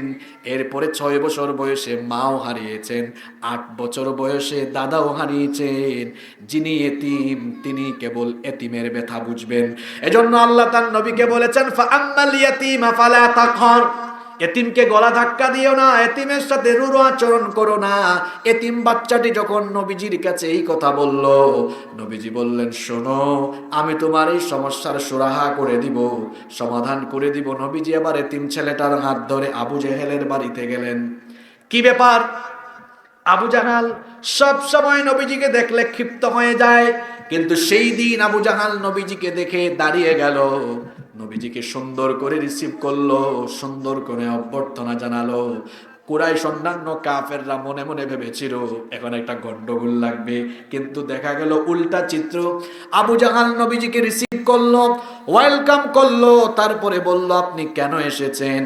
এরপরে 6 বছর বয়সে মাও হারিয়েছেন, 8 বছর বয়সে দাদাও হারিয়েছেন। যিনি এতিম তিনি কেবল এতিমের ব্যথা বুঝবেন। এজন্য আল্লাহ তার নবীকে বলেছেন, ফাআম্মাল ইয়াতীমা ফালা তাকহার। এতিমকে গলা ধাক্কা দিও না, এতিমের সাথে রূঢ় আচরণ করো না। এতিম বাচ্চাটি যখন নবীজির কাছে এই কথা বলল, নবীজি বললেন, শোনো, আমি তোমার এই সমস্যার সুরাহা করে দিব, সমাধান করে দিব। নবীজি আবার এতিম ছেলেটার হাত ধরে আবু জেহেলের বাড়িতে গেলেন। কি ব্যাপার? আবু জাহাল সব সময় নবীজিকে দেখলে ক্ষিপ্ত হয়ে যায়, কিন্তু সেই দিন আবু জাহাল নবীজিকে দেখে দাঁড়িয়ে গেল, নবীজিকে সুন্দর করে রিসিভ করলো, সুন্দর করে অভ্যর্থনা জানালো। কুরাইশ অন্যান্য কাফেররা মনে মনে ভেবেছিল এখন একটা গন্ডগোল লাগবে, কিন্তু দেখা গেল উল্টা চিত্র। আবু জাহাল নবীজিকে রিসিভ করলো, ওয়েলকাম করলো, তারপরে বলল, আপনি কেন এসেছেন?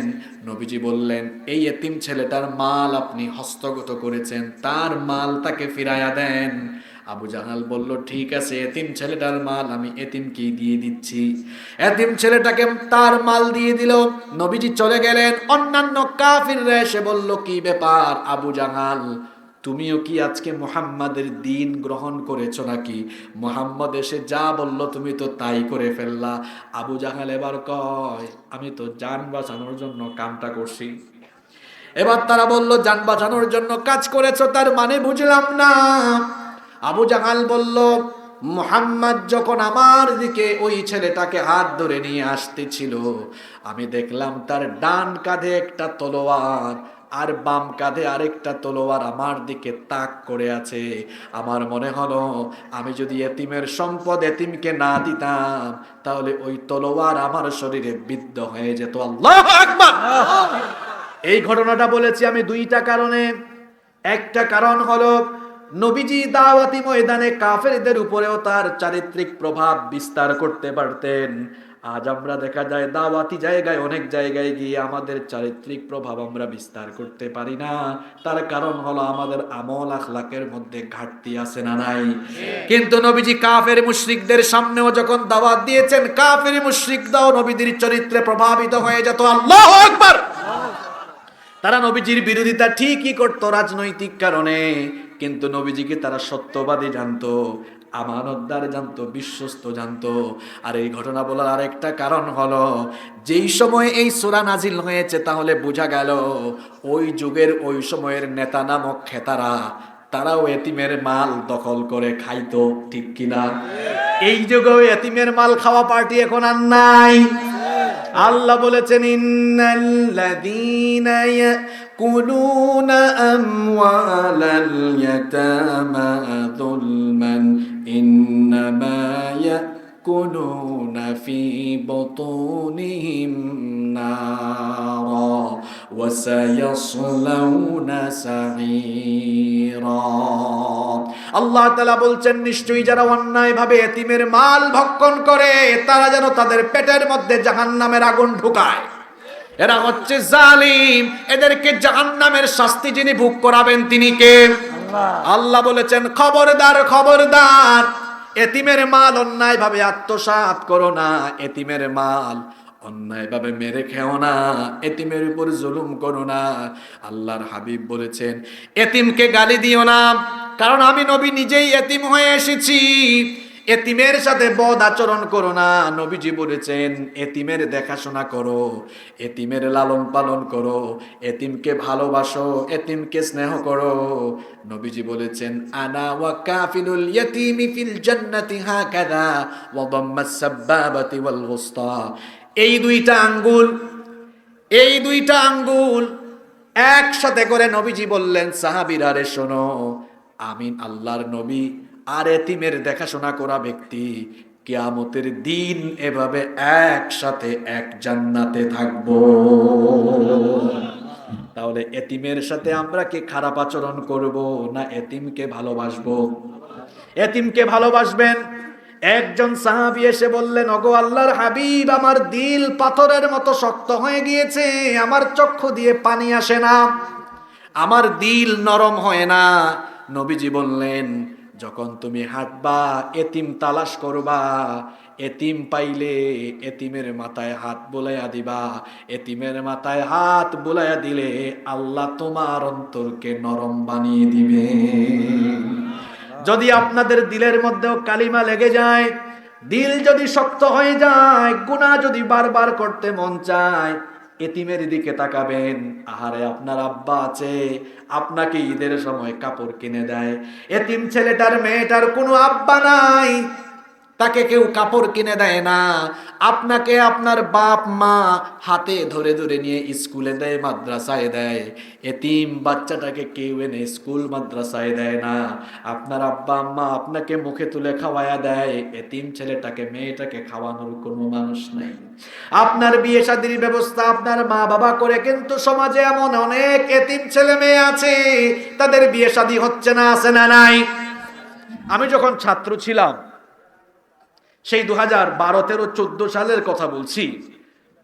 নবীজি বললেন, এই এতিম ছেলেটার মাল আপনি হস্তগত করেছেন, তার মাল তাকে ফিরাইয়া দেন। আবু জাহাল বলল, ঠিক আছে, এতিম ছেলেটার মাল আমি এতিমকে দিয়ে দিচ্ছি। এতিম ছেলেটাকে তার মাল দিয়ে দিল। নবীজি চলে গেলেন। অন্যান্য কাফিররা এসে বলল, কি ব্যাপার আবু জাহাল, তুমিও কি আজকে মুহাম্মাদের দ্বীন গ্রহণ করেছো নাকি? মুহাম্মদ এসে যা বলল তুমি তো তাই করে ফেললা। আবু জাহাল এবার কয়, আমি তো জান বাঁচানোর জন্য কামটা করছি। এবার তারা বলল, জান বাঁচানোর জন্য কাজ করেছো, তার মানে বুঝলাম না। আবু জাহাল বলল, মুহাম্মদ যখন আমার দিকে ওই ছেলেটাকে হাত ধরে নিয়ে আসতেছিল, আমি দেখলাম তার ডান কাঁধে একটা তলোয়ার আর বাম কাঁধে আরেকটা তলোয়ার আমার দিকে তাক করে আছে। আমার মনে হলো আমি যদি এতিমের সম্পদ এতিমকে না দিতাম, তাহলে ওই তলোয়ার আমার শরীরে বিদ্ধ হয়ে যেত। আল্লাহু আকবার। এই ঘটনাটা বলেছি আমি দুইটা কারণে। একটা কারণ হলো নবীজি দাওয়াতি ময়দানে কাফেরদের উপরেও তার চারিত্রিক প্রভাব বিস্তার করতে পারতেন। আজ আমরা দেখা যায় দাওয়াতি জায়গায় অনেক জায়গায় গিয়ে আমাদের চারিত্রিক প্রভাব আমরা বিস্তার করতে পারি না। তার কারণ হলো আমাদের আমল আখলাকের মধ্যে ঘাটতি আছে না নাই? কিন্তু নবীজি কাফের মুশরিকদের সামনেও যখন দাওয়াত দিয়েছেন, কাফের মুশরিকরাও নবীদের চরিত্রে প্রভাবিত হয়ে যেত। আল্লাহু আকবার। তারা নবীজির বিরোধিতা ঠিকই করত রাজনৈতিক কারণে, কিন্তু নবীজিকে তারা সত্যবাদী জানতো, আমানতদার জানতো, বিশ্বস্ত জানতো। আর এই ঘটনা বলার আরেকটা কারণ হলো, যেই সময় এই সূরা নাজিল হয়েছে, তাহলে বোঝা গেল ওই যুগের ওই সময়ের নেতা নামক খেতারা, তারাও এতিমের মাল দখল করে খাইতো, ঠিক কিনা? এই যুগেও এতিমের মাল খাওয়া পার্টি এখন আর নাই। আল্লাহ বলেছেন, ইন্নাল্লাযীনা ইয়াকুলুনা আমওয়ালাল ইয়াতামা যুলমান ইন্নামা ইয়াকুলুনা ফি বুতুনিহিম নারা ওয়া সায়াসলাউনা সাঈরা। আল্লাহ তাআলা বলছেন নিশ্চয়ই যারা অন্যায়ভাবে এতিমের মাল ভক্ষণ করে তারা যেন তাদের পেটের মধ্যে জাহান্নামের আগুন ঢুকায়। এরা হচ্ছে জালিম, এদেরকে জাহান্নামের শাস্তি যিনি ভোগ করাবেন তিনি কে? আল্লাহ বলেছেন খবরদার খবরদার, এতিমের মাল অন্যায়ভাবে আত্মসাৎ করো না, এতিমের মাল অন্যায়ভাবে মেরে খেও না, এতিমের উপর জুলুম করো না। আল্লাহর হাবিব বলেছেন এতিমকে গালি দিও না, কারণ আমি নবী নিজেই এতিম হয়ে এসেছি। এতিমের সাথে বদ আচরণ করো না, নবীজি বলেছেন এতিমের দেখাশোনা করো, এতিমের লালন পালন করো, এতিমকে ভালোবাসো, এতিমকে স্নেহ করো। নবীজি বলেছেন আনা ওয়া কাফিলুল ইয়াতীমি ফিল জান্নাতি হাকাযা ওয়া দাম্মাস সাব্বাবাতি ওয়াল গুসতা। এই দুইটা আঙ্গুল একসাথে করে নবীজি বললেন সাহাবীরা রে শোনো, আমি আল্লাহর নবী আর এতিমের দেখাশোনা করা ব্যক্তি কিয়ামতের দিন এভাবে একসাথে এক জান্নাতে থাকবো। তাহলে এতিমের সাথে আমরা কি খারাপ আচরণ করব না এতিমকে ভালোবাসবো? এতিমকে ভালোবাসবেন। একজন সাহাবী এসে বললেন ওগো আল্লাহর হাবিব, আমার দিল পাথরের মতো শক্ত হয়ে গিয়েছে, আমার চক্ষু দিয়ে পানি আসে না, আমার দিল নরম হয় না। নবীজি বললেন যখন তুমি হাঁটবা এতিম তালাশ করবা, এতিম পাইলে এতিমের মাথায় হাত বুলাইয়া দিবা, এতিমের মাথায় হাত বুলাইয়া দিলে আল্লাহ তোমার অন্তরকে নরম বানিয়ে দিবে। যদি আপনাদের দিলের মধ্যেও কালিমা লেগে যায়, দিল যদি শক্ত হয়ে যায়, গুনাহ যদি বারবার করতে মন চায়, এতিমের দিকে তাকাবেন। আহারে আপনার আব্বা আছে, আপনাকে ঈদের সময় কাপড় কিনে দেয়, এতিম ছেলেটার মেয়েটার কোনো আব্বা নাই, তাকে কেউ কাপড় কিনে দেয় না। আপনাকে আপনার বাপ মা হাতে ধরে ধরে নিয়ে স্কুলে দেয়, মাদ্রাসায় দেয়। এতিম বাচ্চাটাকে কেউ এনে স্কুল মাদ্রাসায় দেয় না। আপনার আব্বা আম্মা আপনাকে মুখে তুলে খাওয়ায়া দেয়, এতিম ছেলেটাকে মেয়েটাকে খাওয়ানোর কোনো মানুষ নাই। আপনার বিয়ে শাদীর ব্যবস্থা আপনার মা বাবা করে, কিন্তু সমাজে এমন অনেক এতিম ছেলে মেয়ে আছে তাদের বিয়ে শাদী হচ্ছে না, আছে না নাই? আমি যখন ছাত্র ছিলাম, সেই 2012-13-14 সালের কথা বলছি,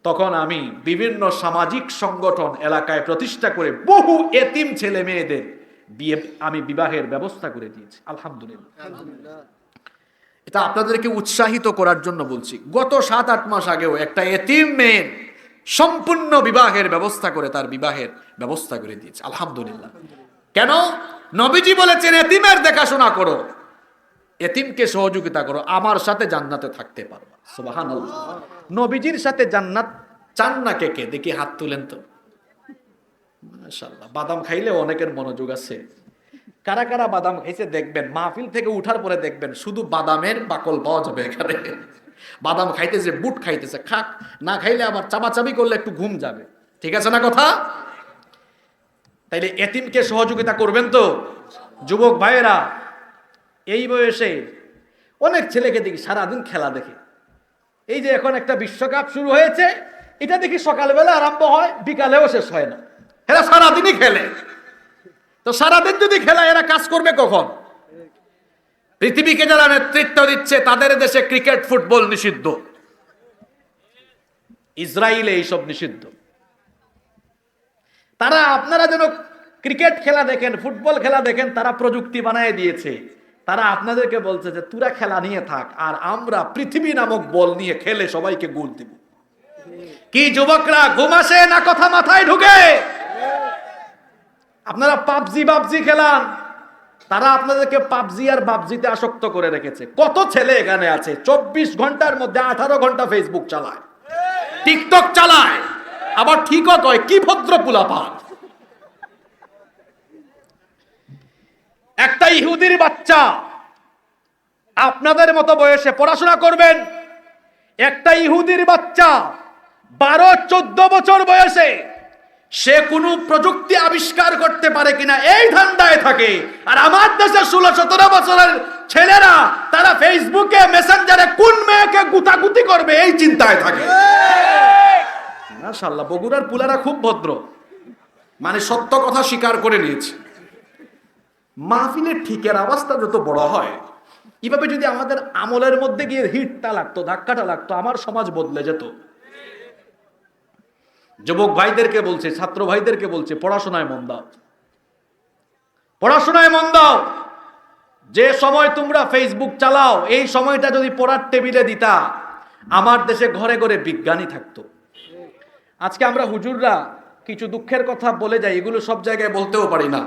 তখন আমি বিভিন্ন সামাজিক সংগঠন এলাকায় প্রতিষ্ঠা করে বহু এতিম ছেলে মেয়েদের আমি বিবাহের ব্যবস্থা করে দিয়েছি। আলহামদুলিল্লাহ। এটা আপনাদেরকে উৎসাহিত করার জন্য বলছি। গত 7-8 মাস আগেও একটা এতিম মেয়ের সম্পূর্ণ বিবাহের ব্যবস্থা করে তার বিবাহের ব্যবস্থা করে দিয়েছি। আলহামদুলিল্লাহ। কেন? নবীজি বলেছেন এতিমের দেখাশোনা করো, এতিমকে সহযোগিতা করো, আমার সাথে জান্নাতে থাকতে পারবা। সুবহানাল্লাহ। নবীজির সাথে জান্নাত চান না কে কে? দেখি হাত তুলেন তো। মাশাআল্লাহ। বাদাম খাইলে অনেকের মনোযোগ আছে। কারা কারা বাদাম খাইছে দেখবেন, মাহফিল থেকে উঠার পরে দেখবেন শুধু বাদামের বাকল পাওয়া যাবে এখানে। বাদাম খাইতেছে, বুট খাইতেছে, খাক, না খাইলে আবার চাবাচাবি করলে একটু ঘুম যাবে। ঠিক আছে না কথা? তাইলে এতিমকে সহযোগিতা করবেন তো? যুবক ভাইয়েরা, এই বয়সে অনেক ছেলেকে দেখি সারাদিন খেলা দেখে। এই যে এখন একটা বিশ্বকাপ শুরু হয়েছে, এটা দেখি সকালবেলা আরম্ভ হয়, বিকালেও শেষ হয় না। এরা সারাদিনই খেলে। তো সারাদিন যদি খেলা, এরা কাজ করবে কখন? পৃথিবীকে যারা নেতৃত্ব দিচ্ছে তাদের দেশে ক্রিকেট ফুটবল নিষিদ্ধ, ইসরায়েলে এইসব নিষিদ্ধ। তারা আপনারা যেন ক্রিকেট খেলা দেখেন, ফুটবল খেলা দেখেন, তারা প্রযুক্তি বানায় দিয়েছে। তারা আপনাদেরকে বলছে যে তোরা খেলা নিয়ে থাক, আর আমরা পৃথিবী নামক বল নিয়ে খেলে সবাইকে গোল দিব। কি যুবকরা, ঘুম আসে না কথা মাথায় ঢুকে? আপনারা পাবজি খেলান, তারা আপনাদেরকে পাবজি আর বাবজিতে আসক্ত করে রেখেছে। কত ছেলে এখানে আছে 24 ঘন্টার মধ্যে 18 ঘন্টা ফেসবুক চালায়, টিকটক চালায়, আবার ঠিকও কয় কি ভদ্র পোলাপান। একটা ইহুদির বাচ্চা আপনাদের মতো বয়সে পড়াশোনা করবেন, একটা ইহুদির বাচ্চা 12-14 বছর বয়সে সে কোনো প্রযুক্তি আবিষ্কার করতে পারে কিনা এই ধান্দায় থাকে। আর আমার দেশে 16-17 বছরের ছেলেরা তারা ফেসবুকে মেসেঞ্জারে কোন মেয়েকে গুতাগুতি করবে এই চিন্তায় থাকে। মাশাআল্লাহ, বগুড়ার পুলারা খুব ভদ্র, মানে সত্য কথা স্বীকার করে নিয়েছে। মাহফিলের ঠিকের আওয়াজটা যত বড় হয়, এভাবে যদি আমাদের আমলের মধ্যে গিয়ে হিটটা লাগতো, ধাক্কাটা লাগতো, আমার সমাজ বদলে যেত। যুবক ভাইদেরকে বলছে, ছাত্র ভাইদেরকে বলছে, পড়াশোনায় মন দাও, পড়াশোনায় মন দাও। যে সময় তোমরা ফেসবুক চালাও, এই সময়টা যদি পড়ার টেবিলে দিতা, আমার দেশে ঘরে ঘরে বিজ্ঞানী থাকতো। আজকে আমরা হুজুররা কিছু দুঃখের কথা বলে যাই, এগুলো সব জায়গায় বলতেও পারি না।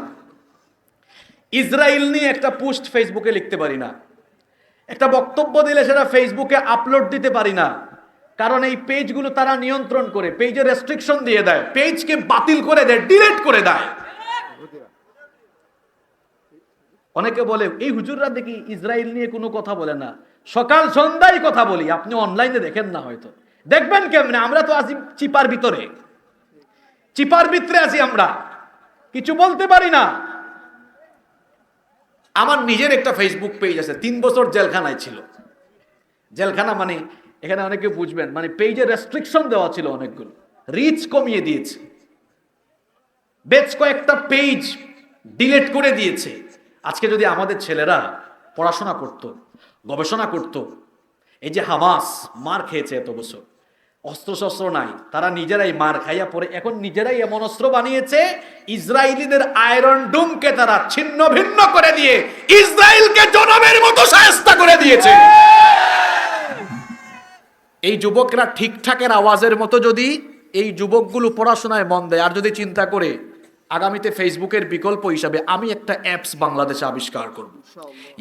ইসরায়েল নিয়ে একটা পোস্ট ফেসবুকে লিখতে পারি না, একটা বক্তব্য দিলে সেটা ফেসবুকে আপলোড দিতে পারি না, কারণ এই পেজগুলো তারা নিয়ন্ত্রণ করে, পেজে রেস্ট্রিকশন দিয়ে দেয়, পেজকে বাতিল করে দেয়, ডিলিট করে দেয়। অনেকে বলে এই হুজুররা দেখি ইসরায়েল নিয়ে কোনো কথা বলে না, সকাল সন্ধ্যায় কথা বলি। আপনি অনলাইনে দেখেন না, হয়তো দেখবেন কেমনে। আমরা তো আছি চিপার ভিতরে, চিপার ভিতরে আছি, আমরা কিছু বলতে পারি না। আমার নিজের একটা ফেসবুক পেজ আছে, 3 বছর জেলখানায় ছিল। জেলখানা মানে এখানে অনেকে বুঝবেন, মানে পেজে রেস্ট্রিকশন দেওয়া ছিল, অনেকগুলো রিচ কমিয়ে দিয়েছে, বেশ কয়েকটা পেজ ডিলিট করে দিয়েছে। আজকে যদি আমাদের ছেলেরা পড়াশোনা করত, গবেষণা করত, এই যে হামাস মার খেয়েছে এত বছর, অস্ত্রশস্ত্র নাই, তারা নিজেরাই মার খাইয়া পড়ে এখন নিজেরাই এমন অস্ত্র বানিয়েছে, ইসরায়েলিদের আয়রন ডোমকে তারা ছিন্ন ভিন্ন করে দিয়ে ইসরায়েলকে জনমের মতো শায়েস্তা করে দিয়েছে। এই যুবকরা ঠিকঠাকের আওয়াজের মতো যদি এই যুবকগুলো পড়াশোনায় মন দেয়, আর যদি চিন্তা করে আগামীতে ফেসবুকের বিকল্প হিসাবে আমি একটা অ্যাপস বাংলাদেশে আবিষ্কার করব,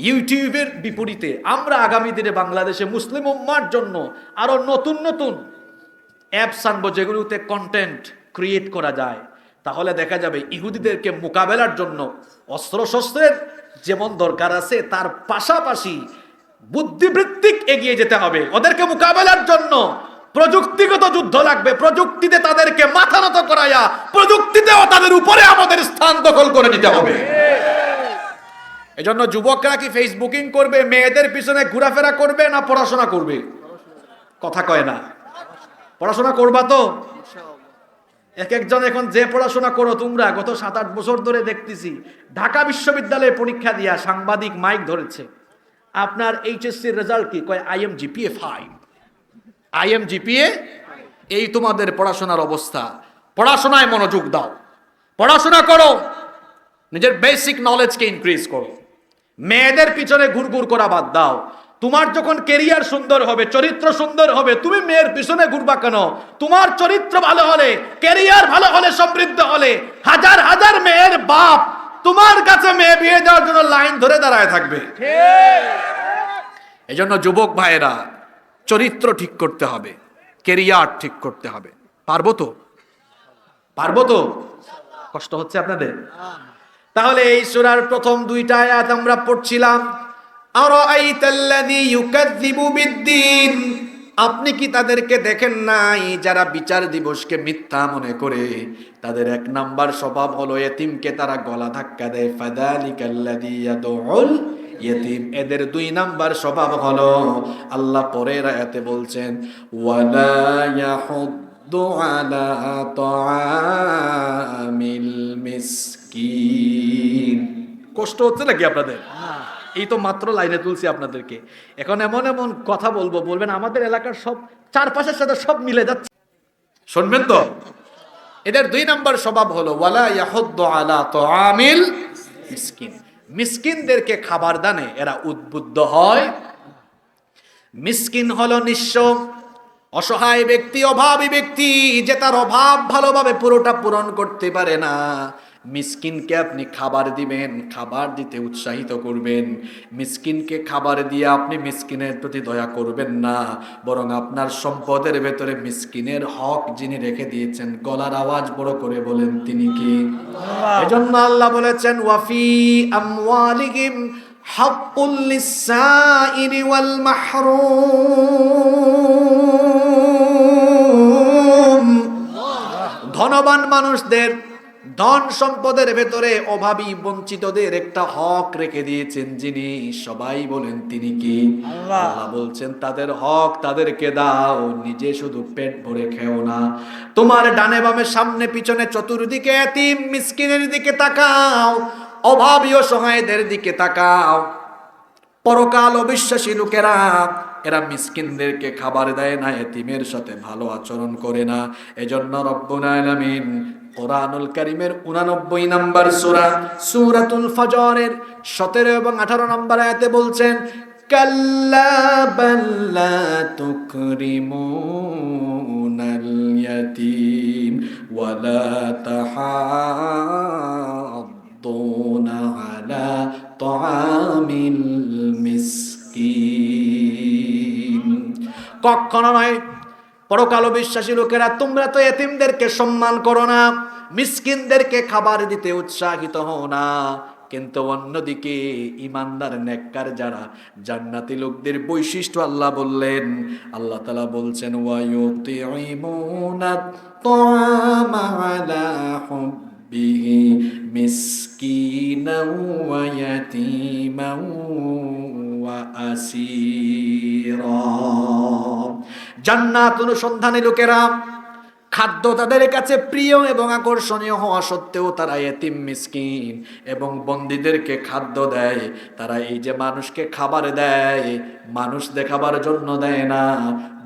ইউটিউবের বিপরীতে আমরা আগামী দিনে বাংলাদেশে মুসলিম উম্মার জন্য আরো নতুন নতুন অ্যাপস আনবো, যেগুলোতে কন্টেন্ট ক্রিয়েট করা যায়। তাহলে দেখা যাবে ইহুদিদেরকে মোকাবেলার জন্য অস্ত্রশস্ত্রের যেমন দরকার আছে, তার পাশাপাশি বুদ্ধিবৃত্তিক এগিয়ে যেতে হবে। ওদেরকে মোকাবেলার জন্য প্রযুক্তিগত যুদ্ধ লাগবে, প্রযুক্তিতে তাদেরকে মাথা নত করায়া প্রযুক্তিতেও তাদের উপরে আমাদের স্থান দখল করে নিতে হবে। এজন্য যুবকরা কি ফেসবুকিং করবে, মেয়েদের পিছনে ঘোরাফেরা করবে, না পড়াশোনা করবে? কথা কয় না। পড়াশোনা করবা তো? এক একজন এখন যে পড়াশোনা করো তোমরা, গত 7-8 বছর ধরে দেখতেছি ঢাকা বিশ্ববিদ্যালয়ে পরীক্ষা দিয়া সাংবাদিক মাইক ধরেছে, আপনার এইচএসসির রেজাল্ট কি? কয় IMGPA 5। IMGPA, এই তোমাদের পড়াশোনার অবস্থা। পড়াশোনায় মনোযোগ দাও, পড়াশোনা করো, নিজের বেসিক নলেজকে ইনক্রিজ করো, মেয়েদের পিছনে ঘুরঘুর করা বাদ দাও। তোমার যখন কেরিয়ার সুন্দর হবে, চরিত্র সুন্দর হবে, তুমি মেয়ের পিছনে ঘুরবা কেন? তোমার চরিত্র ভালো হলে, কেরিয়ার ভালো হলে, সমৃদ্ধ হলে, হাজার হাজার মেয়ের বাপ তোমার কাছে মেয়ে বিয়ে দেওয়ার জন্য লাইন ধরে দাঁড়ায় থাকবে। এজন্য যুবক ভাইয়েরা, চরিত্র ঠিক করতে হবে, কেরিয়ার ঠিক করতে হবে। পারবো তো? পারবো তো? কষ্ট হচ্ছে আপনাদের? তাহলে এই সূরার প্রথম 2টা আয়াত আমরা পড়ছিলাম, আরাআইতাল্লাযী ইউকাযযিবু বিদ্দীন, আপনি কি তাদেরকে দেখেন নাই যারা বিচার দিবসকে মিথ্যা মনে করে? তাদের 1 নাম্বার স্বভাব হলো এতিমকে তারা গলা ধাক্কা দেয়, ফাযালিকাল্লাযী ইয়াদউল ইয়তিম। এদের 2 নাম্বার স্বভাব হলো, আল্লাহ পরের আয়াতে বলছেন, ওয়ালা ইয়াহুদ্দু আলা তাআমিল মিসকিন। কষ্ট হচ্ছে নাকি আপনাদের? এই তো মাত্র লাইনে তুলছি আপনাদেরকে, এখন এমন এমন কথা বলবো, বলবেন আমাদের এলাকার সব চারপাশের সাথে সব মিলে যাচ্ছে। শুনবেন তো? এদের 2 নাম্বার স্বভাব হলো ওয়ালা ইয়াহুদ্দু আলা তাআমিল মিসকিন। মিসকিনদেরকে খাবার দানে এরা উদ্বুদ্ধ হয়। মিসকিন হলো নিঃস্ব, অসহায় ব্যক্তি, অভাবী ব্যক্তি, যে তার অভাব ভালোভাবে পুরোটা পূরণ করতে পারে না। মিসকিনকে আপনি খাবার দিবেন, খাবার দিতে উৎসাহিত করবেন। মিসকিনকে খাবার দিয়ে আপনি মিসকিনের প্রতি দয়া করবেন না, বরং আপনার সম্পদের ভেতরে মিসকিনের হক যিনি রেখে দিয়েছেন, গলার আওয়াজ বড় করে বলেন তিনি কি? এজন্য আল্লাহ বলেছেন, ওয়াফি আমওয়ালিহিম হাক্কুল লিসাইলি ওয়াল মাহরুম। ধনবান মানুষদের ধন সম্পদের ভেতরে অভাবী বঞ্চিতদের একটা হক রেখে দিয়েছেন যিনি, সবাই বলেন তিনি কি? আল্লাহ বলছেন তাদের হক তাদেরকে দাও, নিজে শুধু পেট ভরে খেও না। তোমার ডানে বামে সামনে পিছনে চতুর্দিকে এতিম মিসকিনের দিকে তাকাও, অভাবী ও সহায়দের দিকে তাকাও। পরকাল অবিশ্বাসী লোকেরা এরা মিসকিনদেরকে খাবার দেয় না, এতিমের সাথে ভালো আচরণ করে না। এজন্য রব্বুল আলামিন কোরআনুল কারীমের 89 নম্বর সূরা সূরাতুল ফজরের 17 এবং 18 নম্বর আয়াতে বলছেন, কাল্লা বাল্লা তুকরিমুনাল ইয়াতীম ওয়ালা তাহাদ্দুনা আলা তাআমিল মিসকিন। কখনো নয় পরকাল বিশ্বাসী লোকেরা, তোমরা তো এতিমদেরকে সম্মান করো না, মিসকিনদেরকে খাবার দিতে উৎসাহিত হও না, কিন্তু অন্যদিকে ইমানদার নেককার যারা জান্নাতি লোকদের বৈশিষ্ট্য আল্লাহ বললেন, আল্লাহ তাআলা বলছেন ওয়ায়ুতিঈমুনাত তাআমা আলা হুব্বিহি মিসকিনাও ওয়া ইয়াতীমান ওয়া আসীরা। জান্নাত অনুসন্ধানী লোকেরা খাদ্য তাদের কাছে প্রিয় এবং আকর্ষণীয় হওয়া সত্ত্বেও তারা এতিম মিসকিন এবং বন্দীদেরকে খাদ্য দেয়। তারা এই যে মানুষকে খাবার দেয়, মানুষ দেখাবার জন্য দেয় না,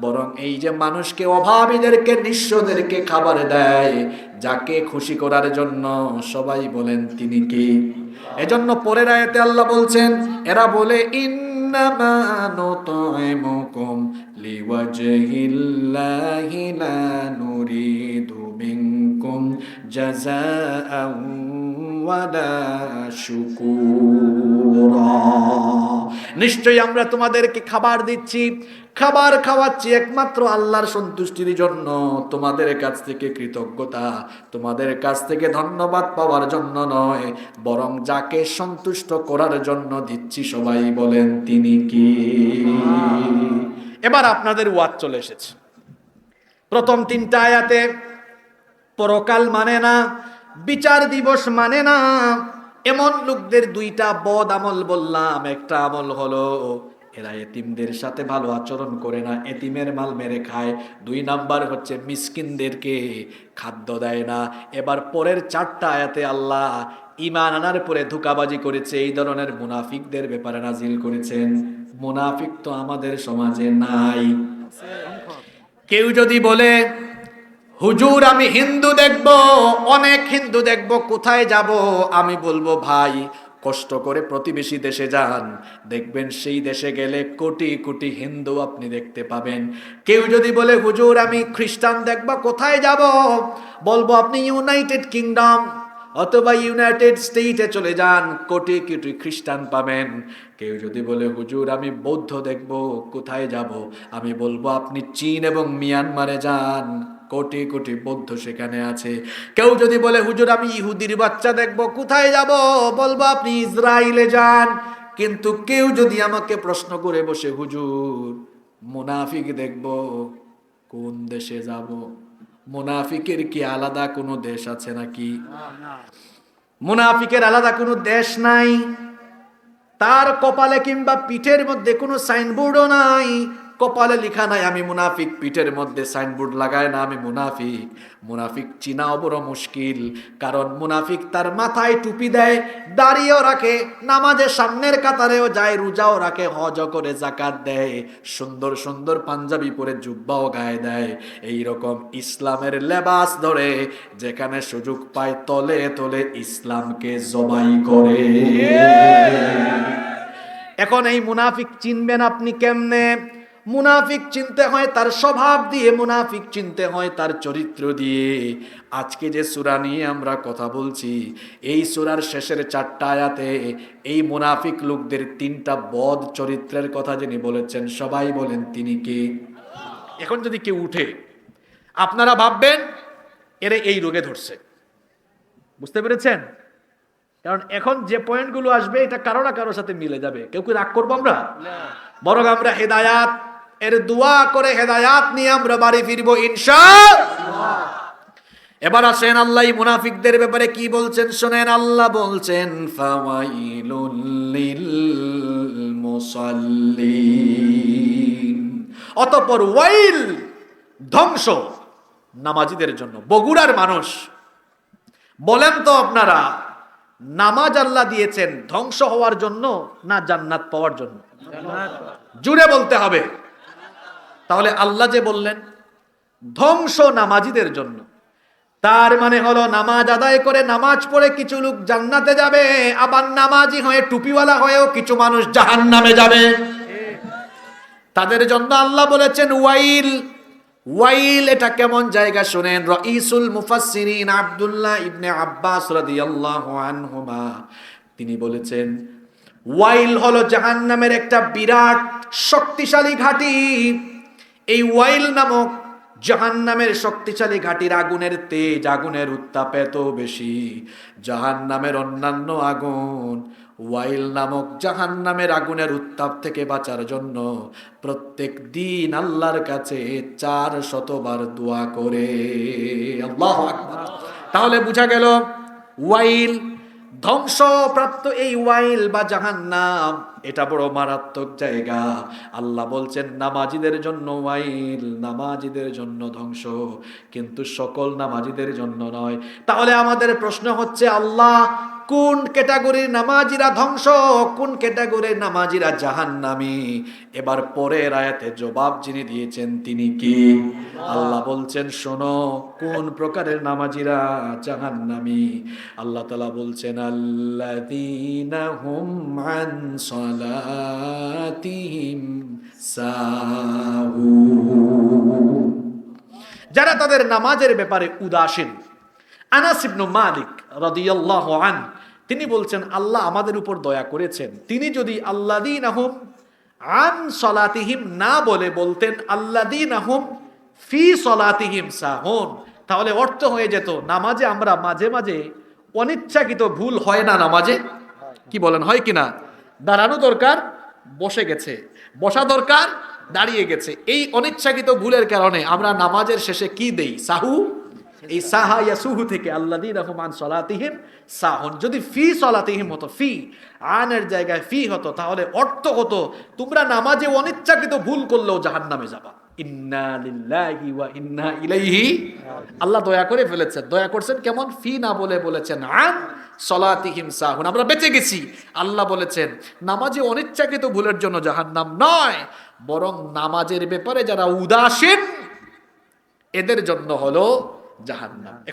বরং এই যে মানুষকে অভাবীদেরকে নিঃস্বদেরকে খাবার দেয় যাকে খুশি করার জন্য। সবাই বলেন তিনি কি? এজন্য পরের আয়াতে আল্লাহ বলছেন, এরা বলে ইন্নামা নুতঈমুকুম লিওয়াজহিল্লাহি লা নুরিদু মিনকুম জাযাআন ওয়ালা শুকুরা। নিশ্চয়ই আমরা তোমাদেরকে খাবার দিচ্ছি, খাবার খাওয়াচ্ছি একমাত্র আল্লাহর সন্তুষ্টির জন্য, তোমাদের কাছ থেকে কৃতজ্ঞতা, তোমাদের কাছ থেকে ধন্যবাদ পাওয়ার জন্য নয়, বরং যাকে সন্তুষ্ট করার জন্য দিচ্ছি। সবাই বলেন তিনি কি? এবার আপনাদের ওয়াজ চলে এসেছে। প্রথম 3টা আয়াতে পরকাল মানে না, বিচার দিবস মানে না, এমন লোকদের 2টা বদ আমল বললাম। একটা আমল হলো এরা এতিমদের সাথে ভালো আচরণ করে না, এতিমের মাল মেরে খায়। 2 নাম্বার হচ্ছে মিসকিনদেরকে খাদ্য দেয় না। এবার পরের 4টা আয়াতে আল্লাহ ঈমান আনার পরে ধোঁকাবাজি করেছে এই ধরনের মুনাফিকদের ব্যাপারে নাজিল করেছেন। মুনাফিক তো আমাদের সমাজে নাই। কেউ যদি বলে হুজুর আমি হিন্দু দেখব, অনেক হিন্দু দেখব, কোথায় যাব? আমি বলবো ভাই কষ্ট করে প্রতিবেশী দেশে যান, দেখবেন সেই দেশে গেলে কোটি কোটি হিন্দু আপনি দেখতে পাবেন। কেউ যদি বলে হুজুর আমি খ্রিস্টান দেখব, কোথায় যাব? বলবো আপনি ইউনাইটেড কিংডম অথবা ইউনাইটেড স্টেটে চলে যান, কোটি কোটি খ্রিস্টান পাবেন। কেউ যদি বলে হুজুর আমি বৌদ্ধ দেখব, কোথায় যাব? আমি বলবো আপনি চীন এবং মিয়ানমারে যান, কোটি কোটি বৌদ্ধ সেখানে আছে। কেউ যদি বলে হুজুর আমি ইহুদির বাচ্চা দেখব, কোথায় যাব? বলবো আপনি ইসরায়েলে যান। কিন্তু কেউ যদি আমাকে প্রশ্ন করে বসে হুজুর মুনাফিক দেখব, কোন দেশে যাব? মুনাফিকের কি আলাদা কোনো দেশ আছে নাকি? মুনাফিকের আলাদা কোনো দেশ নাই, তার কপালে কিংবা পিঠের মধ্যে কোনো সাইনবোর্ডও নাই। কপালে লেখা নাই আমি মুনাফিক, পিঠের মধ্যে সাইনবোর্ড লাগায় না আমি মুনাফিক। মুনাফিক চিনাও বড় মুশকিল, কারণ মুনাফিক তার মাথায় টুপি দেয়, দাড়িও রাখে, নামাজের সামনের কাতারেও যায়, রোজাও রাখে, হজও করে, যাকাত দেয়, সুন্দর সুন্দর পাঞ্জাবি পরে জুব্বাও গায়ে দেয়, এই রকম ইসলামের লেবাস ধরে যেখানে সুযোগ পায় তলে তলে ইসলামকে জবাই করে। এখন এই মুনাফিক চিনবেন আপনি কেমনে? মুনাফিক চিনতে হয় তার স্বভাব দিয়ে, মুনাফিক চিনতে হয় তার চরিত্র দিয়ে। আজকে যে সূরা নিয়ে আমরা কথা বলছি, এই সূরার শেষের 4টা আয়াতে এই মুনাফিক লোকদের 3টা বদ চরিত্রের কথা যিনি বলেছেন, সবাই বলেন তিনি কে? এখন যদি কেউ উঠে, আপনারা ভাববেন এরা এই রোগে ধরছে। বুঝতে পেরেছেন? কারণ এখন যে পয়েন্টগুলো আসবে এটা কারো না কারোর সাথে মিলে যাবে। কেউ কি রাগ করবো আমরা? বরং আমরা হেদায়াত এর দোয়া করে হেদায়াত নিয়ে আমরা বাড়ি ফিরবো ইনশাআল্লাহ। এবার আসেন আল্লাহ মুনাফিকদের ব্যাপারে কি বলছেন শোনেন। আল্লাহ বলছেন ফাওয়াইলুল লিল মুসাল্লিন, অতঃপর ওয়াইল, ধ্বংস নামাজীদের জন্য। বগুড়ার মানুষ বলেন তো আপনারা, নামাজ আল্লাহ দিয়েছেন ধ্বংস হওয়ার জন্য না জান্নাত পাওয়ার জন্য? জুড়ে বলতে হবে। তাহলে আল্লাহ যে বললেন ধ্বংস নামাজীদের জন্য, তার মানে হলো নামাজ আদায় করে নামাজ পড়ে কিছু লোক জান্নাতে যাবে, আবার নামাজি হয়ে টুপিওয়ালা হয়েও কিছু মানুষ জাহান্নামে যাবে। তাদের জন্য আল্লাহ বলেছেন ওয়াইল। ওয়াইল এটা কেমন জায়গা শুনেন। রাইসুল মুফাসসিরিন আব্দুল্লাহ ইবনে আব্বাস রাদিয়াল্লাহু আনহুমা তিনি বলেছেন ওয়াইল হলো জাহান্নামের একটা বিরাট শক্তিশালী ঘাঁটি। এই ওয়াইল নামক জাহান্নামের শক্তিশালী ঘাটির আগুনের তেজ, আগুনের উত্তাপ এত বেশি, জাহান্নামের অন্যান্য আগুন ওয়াইল নামক জাহান্নামের আগুনের উত্তাপ থেকে বাঁচার জন্য প্রত্যেক দিন আল্লাহর কাছে 400 বার দোয়া করে। আল্লাহু আকবার। তাহলে বোঝা গেল ওয়াইল, ধ্বংসপ্রাপ্ত এই ওয়াইল বা জাহান্নাম এটা বড় মারাত্মক জায়গা। আল্লাহ বলছেন নামাজীদের জন্য ওয়াইল, নামাজীদের জন্য ধ্বংস, কিন্তু সকল নামাজীদের জন্য নয়। তাহলে আমাদের প্রশ্ন হচ্ছে আল্লাহ কোন ক্যাটাগরির নামাজীরা ধ্বংস, কোন ক্যাটাগরির নামাজীরা জাহান্নামী? এবার পরের আয়াতে জবাব যিনি দিয়েছেন তিনি কি? আল্লাহ বলছেন শোনো কোন প্রকারের নামাজীরা জাহান্নামী। আল্লাহ তাআলা বলছেন আল্লাযীনা হুম আন সালাতিহিম সাহুন, যারা তাদের নামাজের ব্যাপারে উদাসীন। আনাস ইবনে মালিক রাদিয়াল্লাহু আনহু তিনি বলছেন আল্লাহ আমাদের উপর দয়া করেছেন, তিনি যদি আল্লাযীনা হুম আন সালাতিহিম না বলে বলতেন আল্লাযীনা হুম ফি সালাতিহিম সাহুন, তাহলে অর্থ হয়ে যেত নামাজে আমরা মাঝে মাঝে অনিচ্ছাকৃত ভুল হয় না নামাজে? কি বলেন, হয় কিনা? দাঁড়ানো দরকার বসে গেছে, বসা দরকার দাঁড়িয়ে গেছে। এই অনিচ্ছাকৃত ভুলের কারণে আমরা নামাজের শেষে কি দেই? সাহু। এই সাহা ইয়াসুহু থেকে আল্লাযীনা হুম আন সালাতিহিম সাহুন, যদি ফি সালাতিহিম হতো, ফি আনের জায়গায় ফি হতো, তাহলে অর্থ হতো তোমরা নামাজে অনিচ্ছাকৃত ভুল করলেও জাহান্নামে যাবা। ইন্না লিল্লাহি ওয়া ইন্না ইলাইহি। আল্লাহ দয়া করে ফেলেছেন। দয়া করছেন কেমন? ফি না বলে বলেছেন আন সালাতিহিম সাহুন, আমরা বেঁচে গেছি। আল্লাহ বলেছেন নামাজে অনিচ্ছাকৃত ভুলের জন্য জাহান্নাম নয়, বরং নামাজের ব্যাপারে যারা উদাসীন এদের জন্য হলো জাহান্নাম।